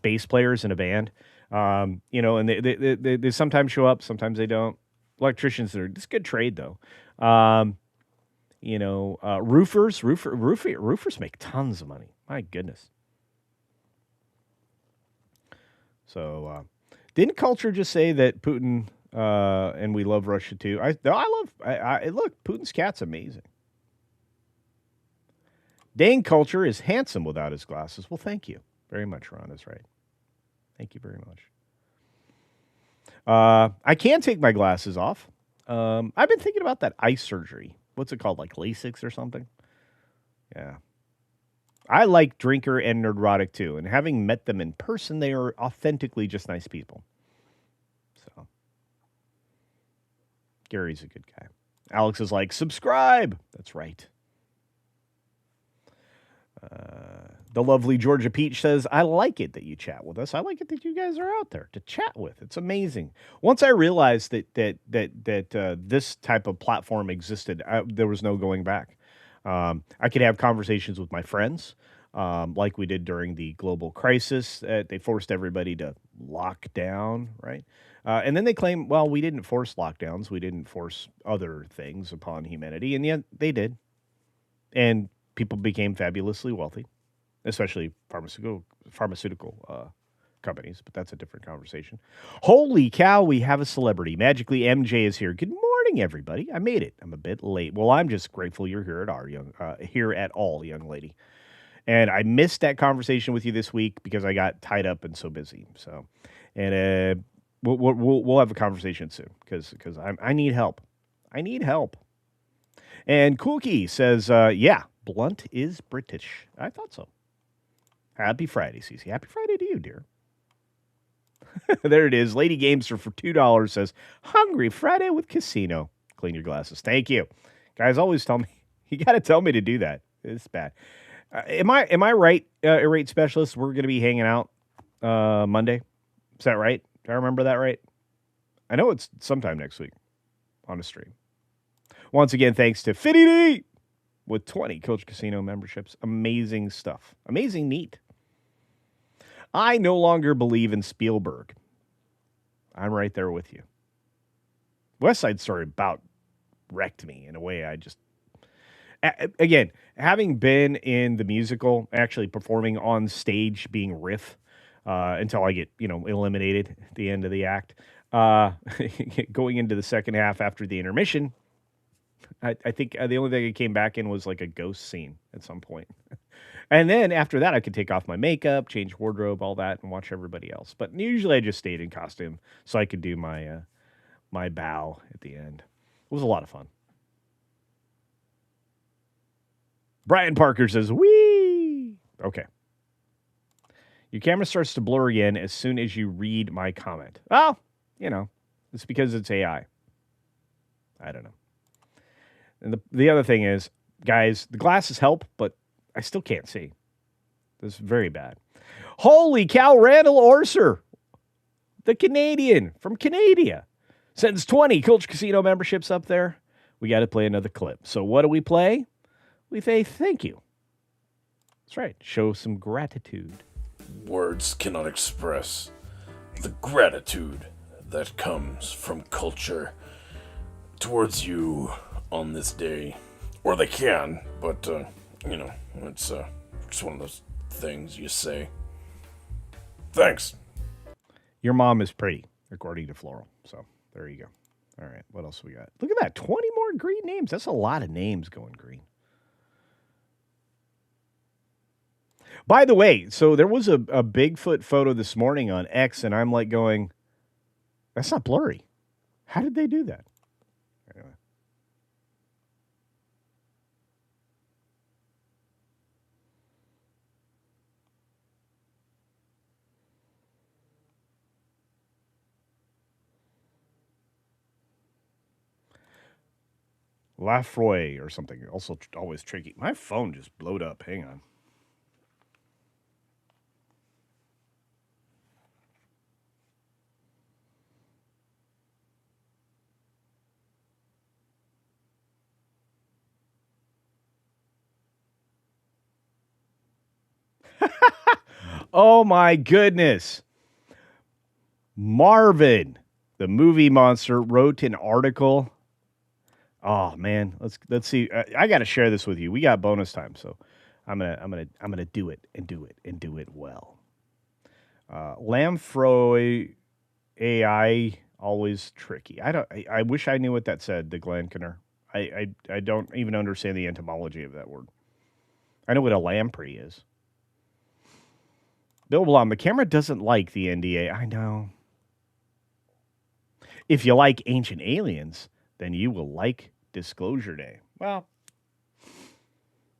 bass players in a band. And they sometimes show up, sometimes they don't. Electricians it's a good trade though. Roofers make tons of money. My goodness. So, didn't Culture just say that Putin and we love Russia too? Look, Putin's cat's amazing. Dane Culture is handsome without his glasses. Well, thank you very much, Ron is right. Thank you very much. I can take my glasses off. I've been thinking about that eye surgery. What's it called? Like LASIK or something? Yeah. I like Drinker and Nerdrotic too. And having met them in person, they are authentically just nice people. So Gary's a good guy. Alex is like, subscribe. That's right. The lovely Georgia Peach says, I like it that you chat with us. I like it that you guys are out there to chat with. It's amazing. Once I realized that this type of platform existed, there was no going back. I could have conversations with my friends, like we did during the global crisis. They forced everybody to lock down, right? And then they claim, well, we didn't force lockdowns. We didn't force other things upon humanity. And yet they did. And people became fabulously wealthy, especially pharmaceutical companies, but that's a different conversation. Holy cow, we have a celebrity. Magically, MJ is here. Good morning, everybody. I made it. I'm a bit late. Well, I'm just grateful you're here at all, young lady. And I missed that conversation with you this week because I got tied up and so busy. So, and we'll have a conversation soon because I need help. I need help. And Cookie says, yeah, Blunt is British. I thought so. Happy Friday, Cece. Happy Friday to you, dear. There it is. Lady Gamester for $2 says, Hungry Friday with Casino. Clean your glasses. Thank you. Guys always tell me, you got to tell me to do that. It's bad. Am I right, Irate Specialist? We're going to be hanging out Monday. Is that right? Do I remember that right? I know it's sometime next week on a stream. Once again, thanks to Fitty with 20 Culture Casino memberships. Amazing stuff. Amazing neat. I no longer believe in Spielberg. I'm right there with you. West Side Story about wrecked me in a way I just... Again, having been in the musical, actually performing on stage, being Riff, until I get, eliminated at the end of the act, going into the second half after the intermission, I think the only thing I came back in was like a ghost scene at some point. And then after that, I could take off my makeup, change wardrobe, all that, and watch everybody else. But usually I just stayed in costume so I could do my my bow at the end. It was a lot of fun. Brian Parker says, wee! Okay. Your camera starts to blur again as soon as you read my comment. Well, it's because it's AI. I don't know. And the other thing is, guys, the glasses help, but I still can't see. This is very bad. Holy cow, Randall Orser, the Canadian from Canada, sends 20 Culture Casino memberships up there. We got to play another clip. So what do we play? We say thank you. That's right. Show some gratitude.
Words cannot express the gratitude that comes from culture towards you on this day. Or they can, but, it's just one of those things you say. Thanks.
Your mom is pretty, according to Floral. So there you go. All right, what else we got? Look at that, 20 more green names. That's a lot of names going green. By the way, so there was a Bigfoot photo this morning on X, and I'm like going, that's not blurry. How did they do that? Anyway. Lafroy or something. Also always tricky. My phone just blowed up. Hang on. Oh my goodness. Marvin, the movie monster, wrote an article. Oh man, let's see. I got to share this with you. We got bonus time, so I'm gonna do it and do it and do it well. Lamfroy AI always tricky. I wish I knew what that said. The Glenkinner. I don't even understand the etymology of that word. I know what a lamprey is. Bill Blom, the camera doesn't like the NDA. I know. If you like Ancient Aliens, then you will like Disclosure Day. Well,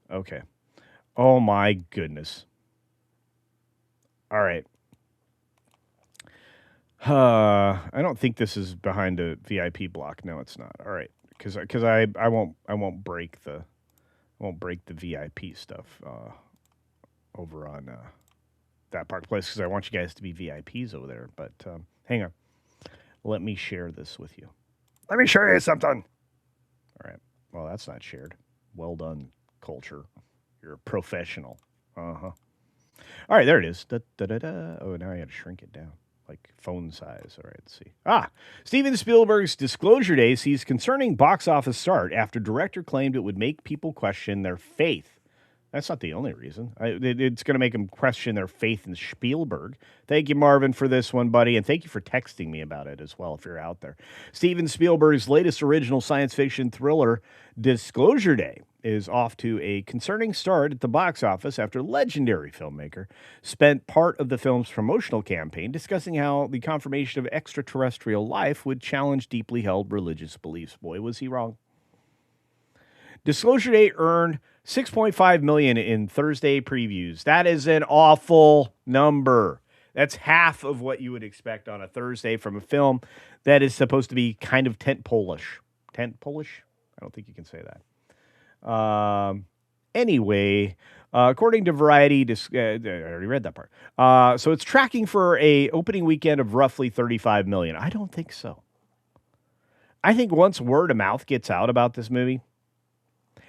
okay. Oh my goodness. All right. I don't think this is behind a VIP block. No, it's not. All right, because I won't break the VIP stuff. over on that park place because I want you guys to be VIPs over there. But hang on. Let me share this with you. Let me show you something. All right. Well, that's not shared. Well done, culture. You're a professional. Uh-huh. All right, there it is. Da, da, da, da. Oh, now I got to shrink it down, like phone size. All right, let's see. Steven Spielberg's Disclosure Day sees concerning box office start after director claimed it would make people question their faith. That's not the only reason. It's going to make them question their faith in Spielberg. Thank you, Marvin, for this one, buddy. And thank you for texting me about it as well, if you're out there. Steven Spielberg's latest original science fiction thriller, Disclosure Day, is off to a concerning start at the box office after legendary filmmaker spent part of the film's promotional campaign discussing how the confirmation of extraterrestrial life would challenge deeply held religious beliefs. Boy, was he wrong. Disclosure Day earned $6.5 million in Thursday previews. That is an awful number. That's half of what you would expect on a Thursday from a film that is supposed to be kind of tent-polish. Tent-polish? I don't think you can say that. Anyway, according to Variety, I already read that part. So it's tracking for a opening weekend of roughly $35 million. I don't think so. I think once word of mouth gets out about this movie,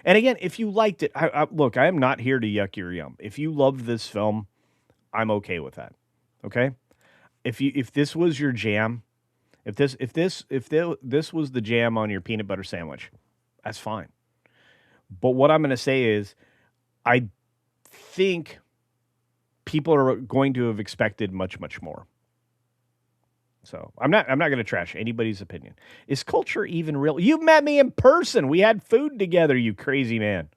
and again, if you liked it, look, I am not here to yuck your yum. If you loved this film, I'm okay with that. Okay, if this was your jam, if this was the jam on your peanut butter sandwich, that's fine. But what I'm going to say is, I think people are going to have expected much, much more. So I'm not going to trash anybody's opinion. Is culture even real? You met me in person. We had food together, you crazy man.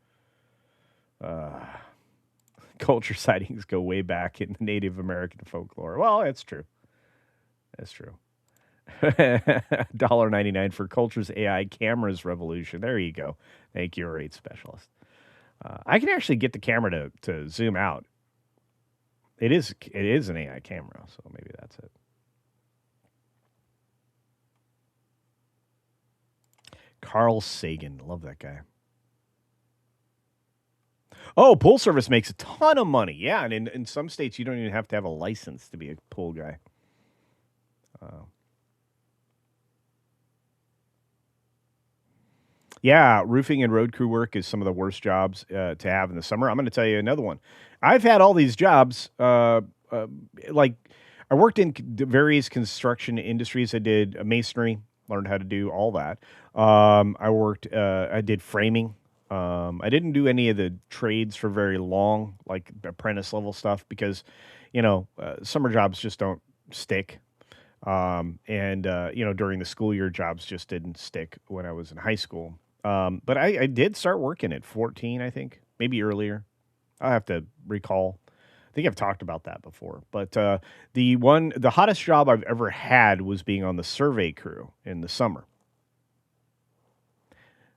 Culture sightings go way back in the Native American folklore. Well, that's true. That's true. $1.99 for Culture's AI cameras revolution. There you go. Thank you, rate specialist. I can actually get the camera to zoom out. It is an AI camera, so maybe that's it. Carl Sagan. Love that guy. Oh, pool service makes a ton of money. Yeah, and in some states, you don't even have to have a license to be a pool guy. Yeah, roofing and road crew work is some of the worst jobs to have in the summer. I'm going to tell you another one. I've had all these jobs. Like I worked in various construction industries. I did masonry, learned how to do all that. I did framing. I didn't do any of the trades for very long, like apprentice level stuff, because, summer jobs just don't stick. During the school year, jobs just didn't stick when I was in high school. But I did start working at 14, I think, maybe earlier. I have to recall. I think I've talked about that before. But the hottest job I've ever had was being on the survey crew in the summer.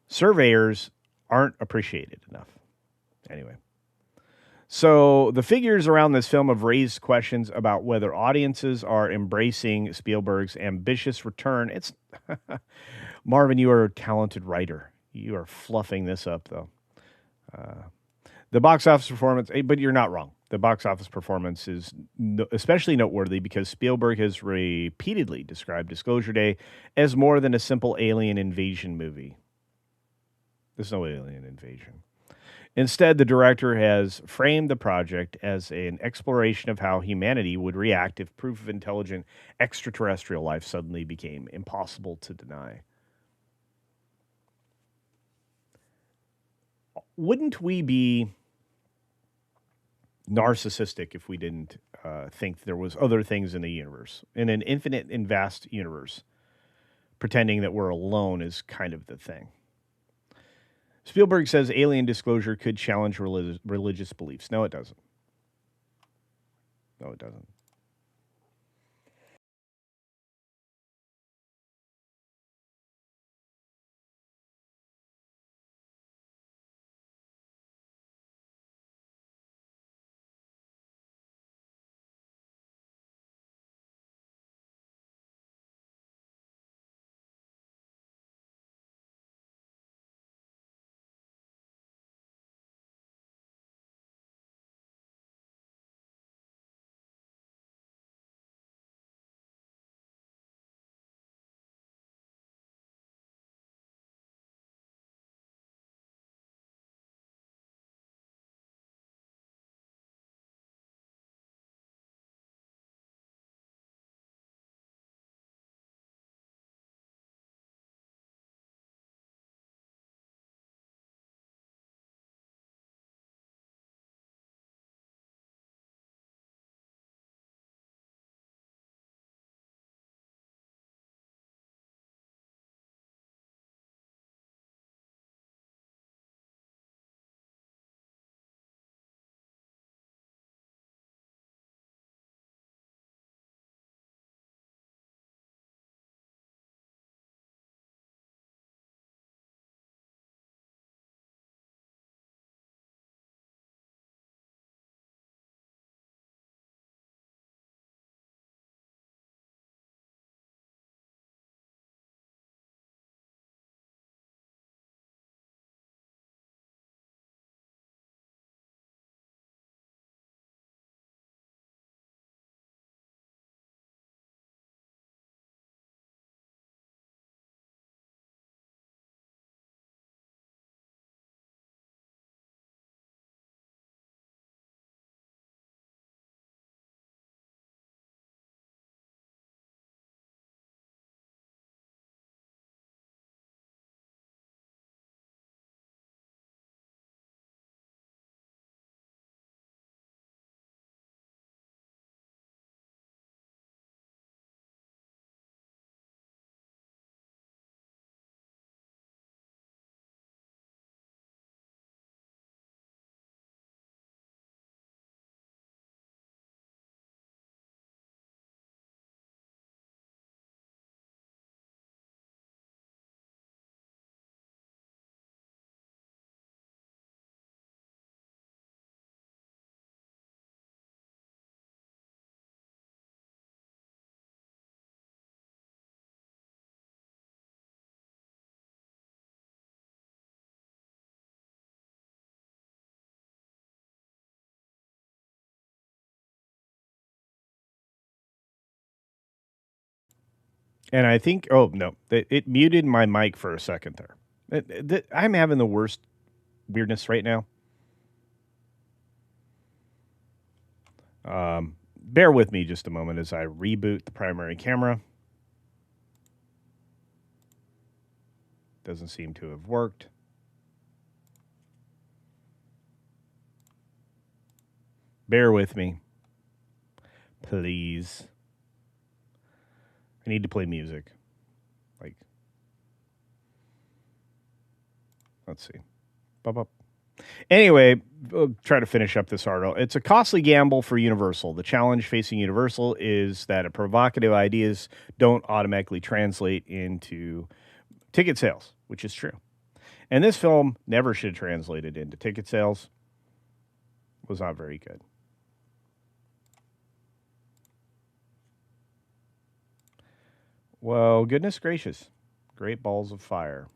Surveyors aren't appreciated enough. Anyway. So the figures around this film have raised questions about whether audiences are embracing Spielberg's ambitious return. It's Marvin, you are a talented writer. You are fluffing this up, though. The box office performance, but you're not wrong. The box office performance is especially noteworthy because Spielberg has repeatedly described Disclosure Day as more than a simple alien invasion movie. There's no alien invasion. Instead, the director has framed the project as an exploration of how humanity would react if proof of intelligent extraterrestrial life suddenly became impossible to deny. Wouldn't we be narcissistic if we didn't think there was other things in the universe, in an infinite and vast universe? Pretending that we're alone is kind of the thing. Spielberg says alien disclosure could challenge religious beliefs. No, it doesn't. No, it doesn't. And I think, oh, no, it muted my mic for a second there. I'm having the worst weirdness right now. Bear with me just a moment as I reboot the primary camera. Doesn't seem to have worked. Bear with me. Please. I need to play music. Like, let's see. Bop. Anyway, we'll try to finish up this article. It's a costly gamble for Universal. The challenge facing Universal is that provocative ideas don't automatically translate into ticket sales, which is true. And this film never should have translated into ticket sales. It was not very good. Well, goodness gracious. Great balls of fire.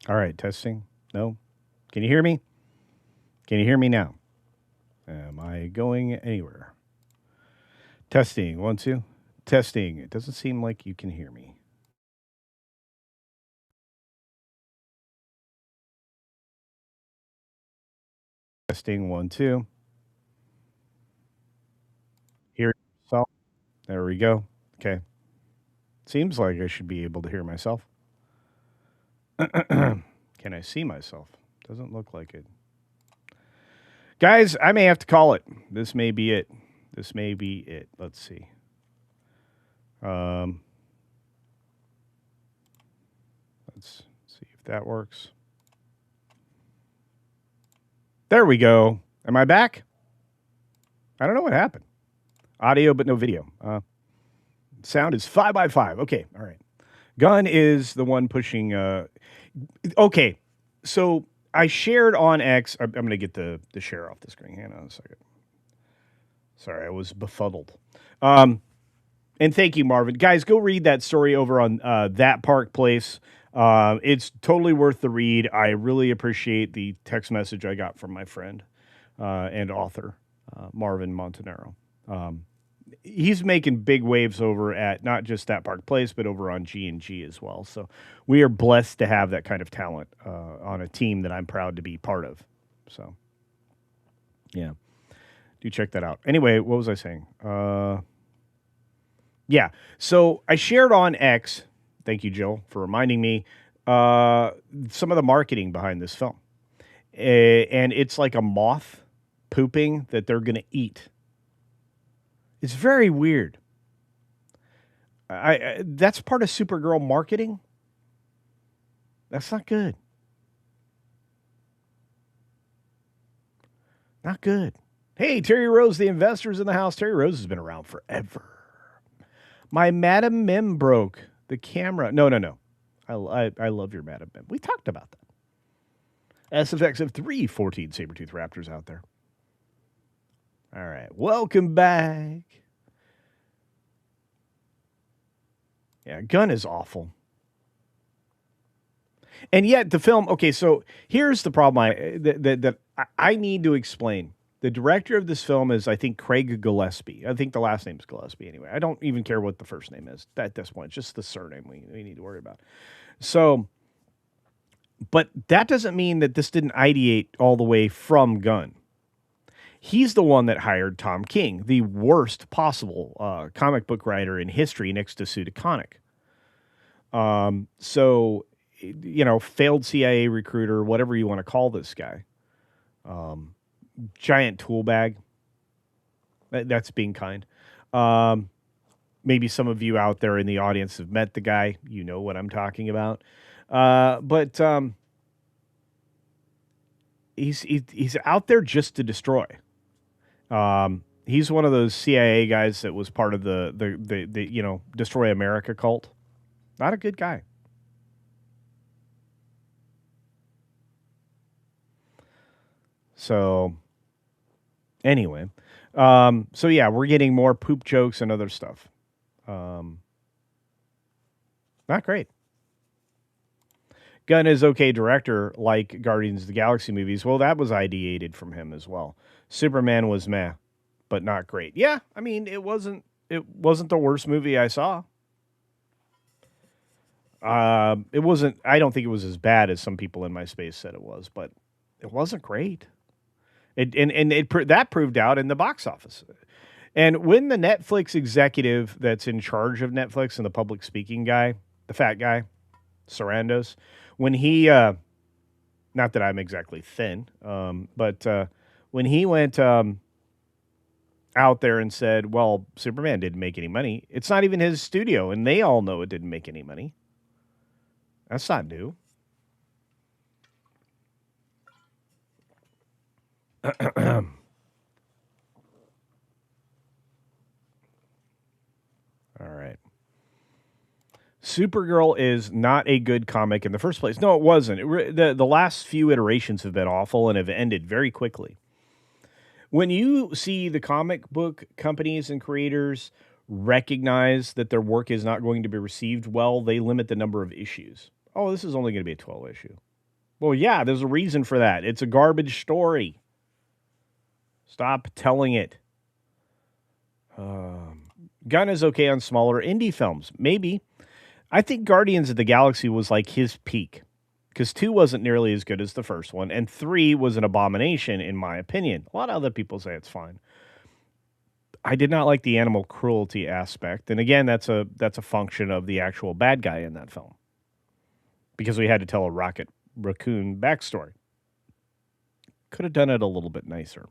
All right, testing. No? Can you hear me? Can you hear me now? Am I going anywhere? Testing. 1, 2. Testing. It doesn't seem like you can hear me. Testing. 1, 2. Hear yourself. There we go. Okay. Seems like I should be able to hear myself. Can I see myself? Doesn't look like it. Guys, I may have to call it. This may be it. This may be it. Let's see. Let's see if that works. There we go. Am I back? I don't know what happened. Audio, but no video. Sound is 5x5. Okay, all right. Gun is the one pushing. Okay, so I shared on X. I'm going to get the share off the screen. Hang on a second. Sorry, I was befuddled. And thank you, Marvin. Guys, go read that story over on That Park Place. It's totally worth the read. I really appreciate the text message I got from my friend and author, Marvin Montanaro. He's making big waves over at not just That Park Place, but over on G&G as well. So we are blessed to have that kind of talent on a team that I'm proud to be part of. So, yeah. Do check that out. Anyway, what was I saying? Yeah. So I shared on X, thank you, Jill, for reminding me, some of the marketing behind this film. And it's like a moth pooping that they're going to eat. It's very weird. That's part of Supergirl marketing. That's not good. Not good. Hey, Terry Rose, the investor's in the house. Terry Rose has been around forever. My Madam Mim broke. The camera. No. I love your Madam Mim. We talked about that. SFX of 3 14 Sabertooth Raptors out there. All right. Welcome back. Yeah, Gun is awful. And yet the film. Okay, so here's the problem. I need to explain. The director of this film is, I think, Craig Gillespie. I think the last name is Gillespie anyway. I don't even care what the first name is at this point. It's just the surname we need to worry about. So, but that doesn't mean that this didn't ideate all the way from Gunn. He's the one that hired Tom King, the worst possible comic book writer in history next to Sudaconic. So, failed CIA recruiter, whatever you want to call this guy. Giant tool bag. That's being kind. Maybe some of you out there in the audience have met the guy. You know what I'm talking about. But he's out there just to destroy. He's one of those CIA guys that was part of the Destroy America cult. Not a good guy. So anyway, so yeah, we're getting more poop jokes and other stuff. Not great. Gunn is okay director, like Guardians of the Galaxy movies. Well, that was ideated from him as well. Superman was meh, but not great. Yeah, I mean, it wasn't the worst movie I saw. It wasn't. I don't think it was as bad as some people in my space said it was, but it wasn't great. That proved out in the box office. And when the Netflix executive that's in charge of Netflix and the public speaking guy, the fat guy, Sarandos, when he, not that I'm exactly thin, but when he went out there and said, well, Superman didn't make any money, it's not even his studio, and they all know it didn't make any money. That's not new. All right. Supergirl is not a good comic in the first place. No, it wasn't. The last few iterations have been awful and have ended very quickly. When you see the comic book companies and creators recognize that their work is not going to be received well, they limit the number of issues. Oh, this is only going to be a 12 issue. Well, yeah, there's a reason for that. It's a garbage story. Stop telling it. Gunn is okay on smaller indie films. Maybe. I think Guardians of the Galaxy was like his peak, because 2 wasn't nearly as good as the first one, and 3 was an abomination, in my opinion. A lot of other people say it's fine. I did not like the animal cruelty aspect, and again, that's a function of the actual bad guy in that film, because we had to tell a rocket raccoon backstory. Could have done it a little bit nicer.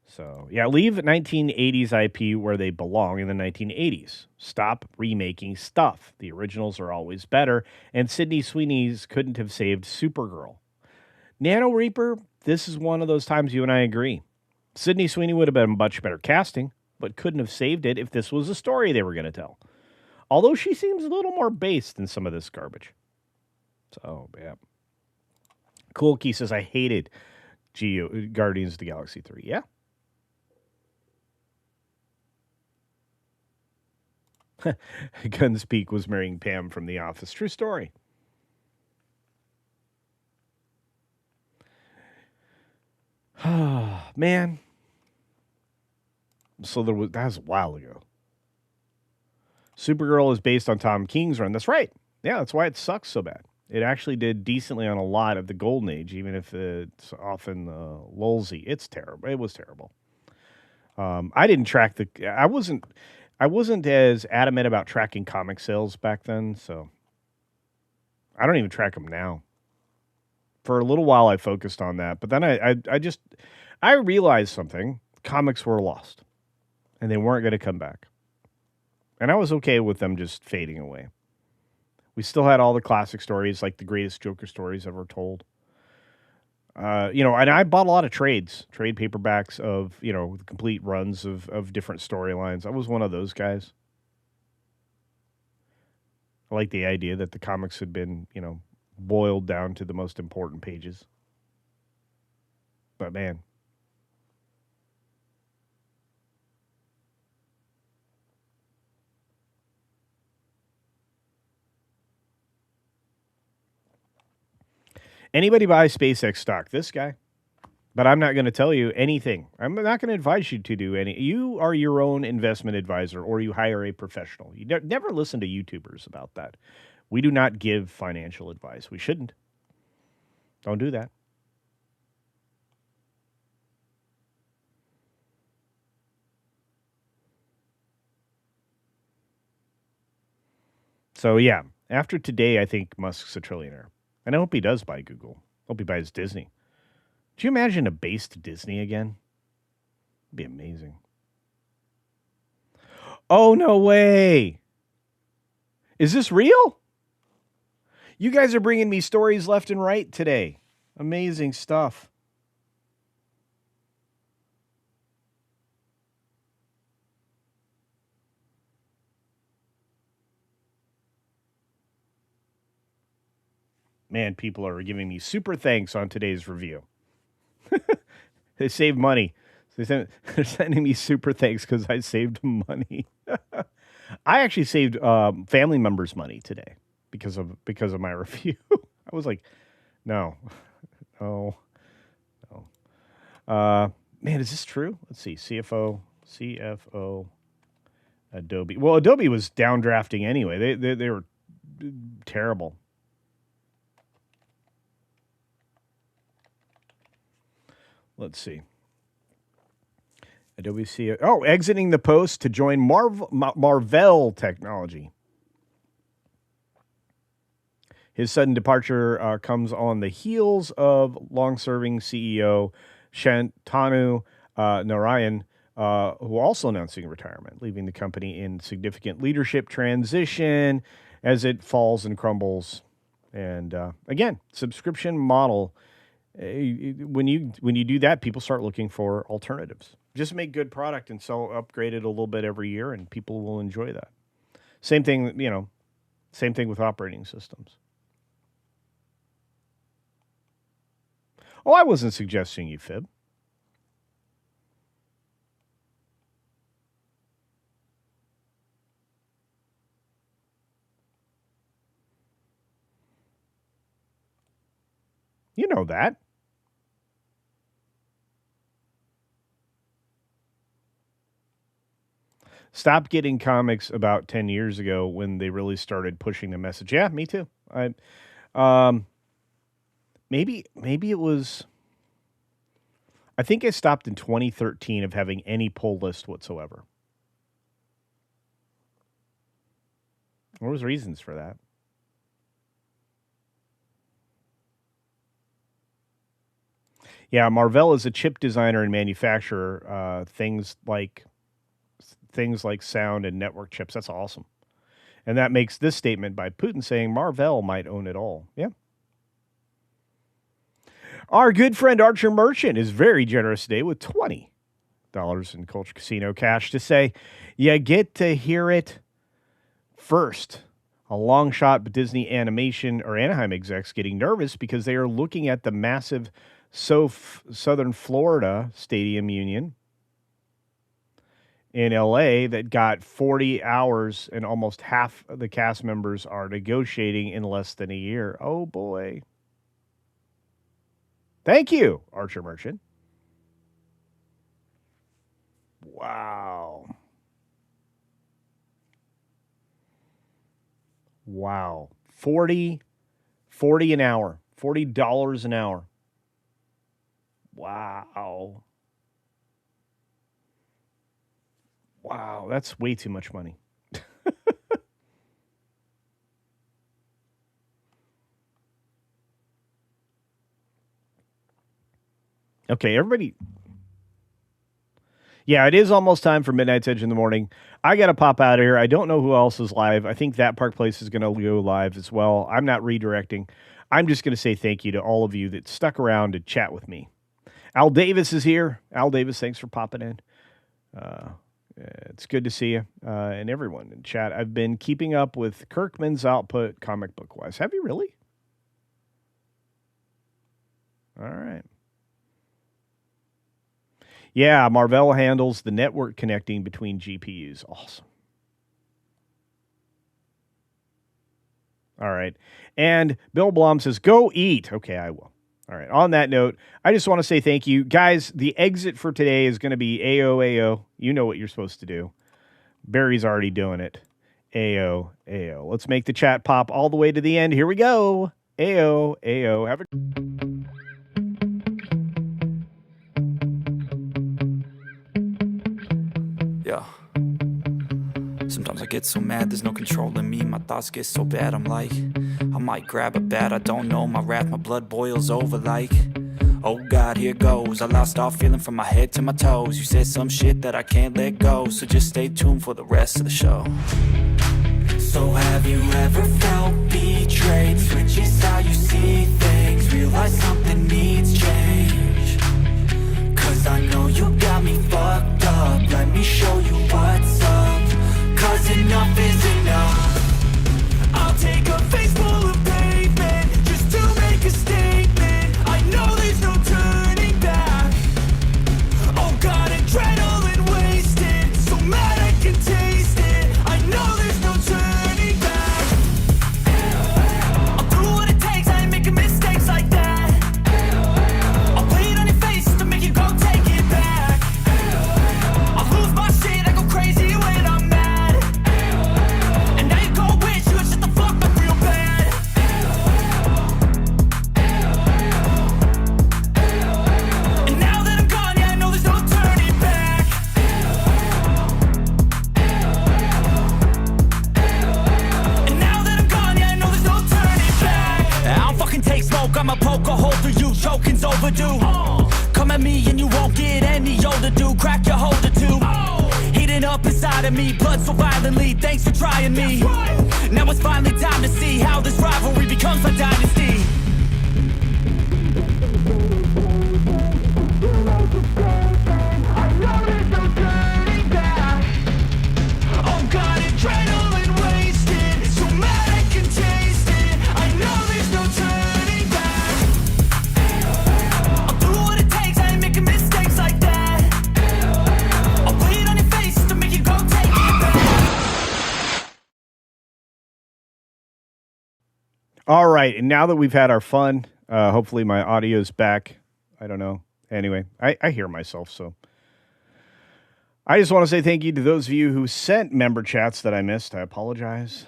So, yeah, leave 1980s IP where they belong in the 1980s. Stop remaking stuff. The originals are always better, and Sydney Sweeney's couldn't have saved Supergirl. Nano Reaper, this is one of those times you and I agree. Sydney Sweeney would have been much better casting, but couldn't have saved it if this was a story they were going to tell. Although she seems a little more based than some of this garbage. So, yeah. Cool Key says, I hated Guardians of the Galaxy 3. Yeah. Gunn's Peak was marrying Pam from The Office. True story. Man. So that was a while ago. Supergirl is based on Tom King's run. That's right. Yeah, that's why it sucks so bad. It actually did decently on a lot of the Golden Age, even if it's often lulzy. It's terrible. It was terrible. I didn't track I wasn't as adamant about tracking comic sales back then, so I don't even track them now. For a little while, I focused on that, but then I realized something. Comics were lost, and they weren't going to come back. And I was okay with them just fading away. We still had all the classic stories, like the greatest Joker stories ever told. And I bought a lot of trade paperbacks of, complete runs of different storylines. I was one of those guys. I like the idea that the comics had been, boiled down to the most important pages. But man. Anybody buy SpaceX stock? This guy. But I'm not going to tell you anything. I'm not going to advise you to do any. You are your own investment advisor, or you hire a professional. You never listen to YouTubers about that. We do not give financial advice. We shouldn't. Don't do that. So, yeah, after today, I think Musk's a trillionaire. And I hope he does buy Google. Hope he buys Disney. Do you imagine a based Disney again? It'd be amazing. Oh, no way. Is this real? You guys are bringing me stories left and right today. Amazing stuff. Man, people are giving me super thanks on today's review. They saved money. They're sending me super thanks because I saved money. I actually saved family members money today because of my review. I was like, no. Man, is this true? Let's see. CFO, Adobe. Well, Adobe was downdrafting anyway. They were terrible. Let's see. Adobe CEO. Oh, exiting the post to join Marvell Technology. His sudden departure comes on the heels of long-serving CEO Shantanu Narayan, who also announcing retirement, leaving the company in significant leadership transition as it falls and crumbles. And again, subscription model. When you do that, people start looking for alternatives. Just make good product and upgrade it a little bit every year, and people will enjoy that. Same thing with operating systems. Oh, I wasn't suggesting you fib. You know that. Stopped getting comics about 10 years ago when they really started pushing the message. Yeah, me too. Maybe it was. I think I stopped in 2013 of having any pull list whatsoever. What was reasons for that? Yeah, Marvell is a chip designer and manufacturer. Things like sound and network chips. That's awesome. And that makes this statement by Putin saying Marvell might own it all. Yeah. Our good friend Archer Merchant is very generous today with $20 in Culture Casino cash to say, you get to hear it first. A long shot, but Disney Animation or Anaheim execs getting nervous because they are looking at the massive Southern Florida Stadium Union in LA that got 40 hours and almost half of the cast members are negotiating in less than a year. Oh boy. Thank you, Archer Merchant. Wow. 40 an hour. $40 an hour. Wow. Wow, that's way too much money. Okay, everybody. Yeah, it is almost time for Midnight's Edge in the morning. I got to pop out of here. I don't know who else is live. I think That Park Place is going to go live as well. I'm not redirecting. I'm just going to say thank you to all of you that stuck around to chat with me. Al Davis is here. Al Davis, thanks for popping in. It's good to see you and everyone in chat. I've been keeping up with Kirkman's output comic book wise. Have you really? All right. Yeah, Marvell handles the network connecting between GPUs. Awesome. All right. And Bill Blom says, go eat. Okay, I will. All right. On that note, I just want to say thank you. Guys, the exit for today is going to be AO. You know what you're supposed to do. Barry's already doing it. AO. Let's make the chat pop all the way to the end. Here we go. AO. Have a...
Yeah. Sometimes I get so mad, there's no controlling me. My thoughts get so bad, I'm like, I might grab a bat, I don't know. My wrath, my blood boils over like, oh God, here goes. I lost all feeling from my head to my toes. You said some shit that I can't let go, so just stay tuned for the rest of the show. So have you ever felt betrayed? Switches how you see things, realize something needs change. Cause I know you got me fucked up, let me show you what's up. Cause enough is enough. I'll take a face full of pavement just to make a statement. I know there's no turning back. Oh God, adrenaline wasted, so mad I can taste it. I know there's no turning back. I'll do what it takes, I ain't making mistakes like that. I'll play it on your face to make you go take it back. I'll lose my shit, I go crazy when I'm mad. And now you go wish you would shut the fuck up real bad. And now that I'm gone, yeah, I know there's no turning back. And now that I'm gone, yeah, I know there's no turning back. I don't fucking take smoke, I'ma poke a hole through you, choking's overdue. Come at me and you won't get any older, dude. Crack your holder too. Heating up inside of me, blood so violently. Thanks for trying me. Now it's finally time to see how this rivalry becomes a dynasty. I know there's no turning back. Oh God, adrenaline wasted, so mad I can taste it. I know there's no turning back. I'll do what it takes, I ain't making mistakes like that. I'll play it on your face to make you go take it back.
All right. And now that we've had our fun, hopefully my audio's back. I don't know. Anyway, I hear myself, so. I just want to say thank you to those of you who sent member chats that I missed. I apologize.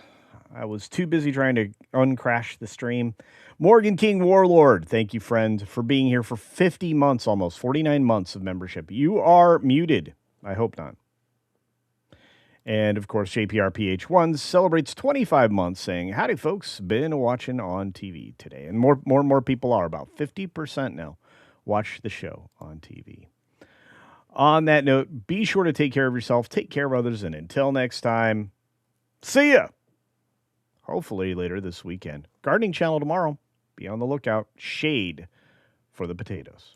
I was too busy trying to uncrash the stream. Morgan King Warlord, thank you, friend, for being here for 50 months, almost 49 months of membership. You are muted. I hope not. And, of course, JPRPH1 celebrates 25 months saying, howdy, folks, been watching on TV today. And more people are, about 50% now, watch the show on TV. On that note, be sure to take care of yourself, take care of others, and until next time, see ya! Hopefully later this weekend. Gardening Channel tomorrow. Be on the lookout. Shade for the potatoes.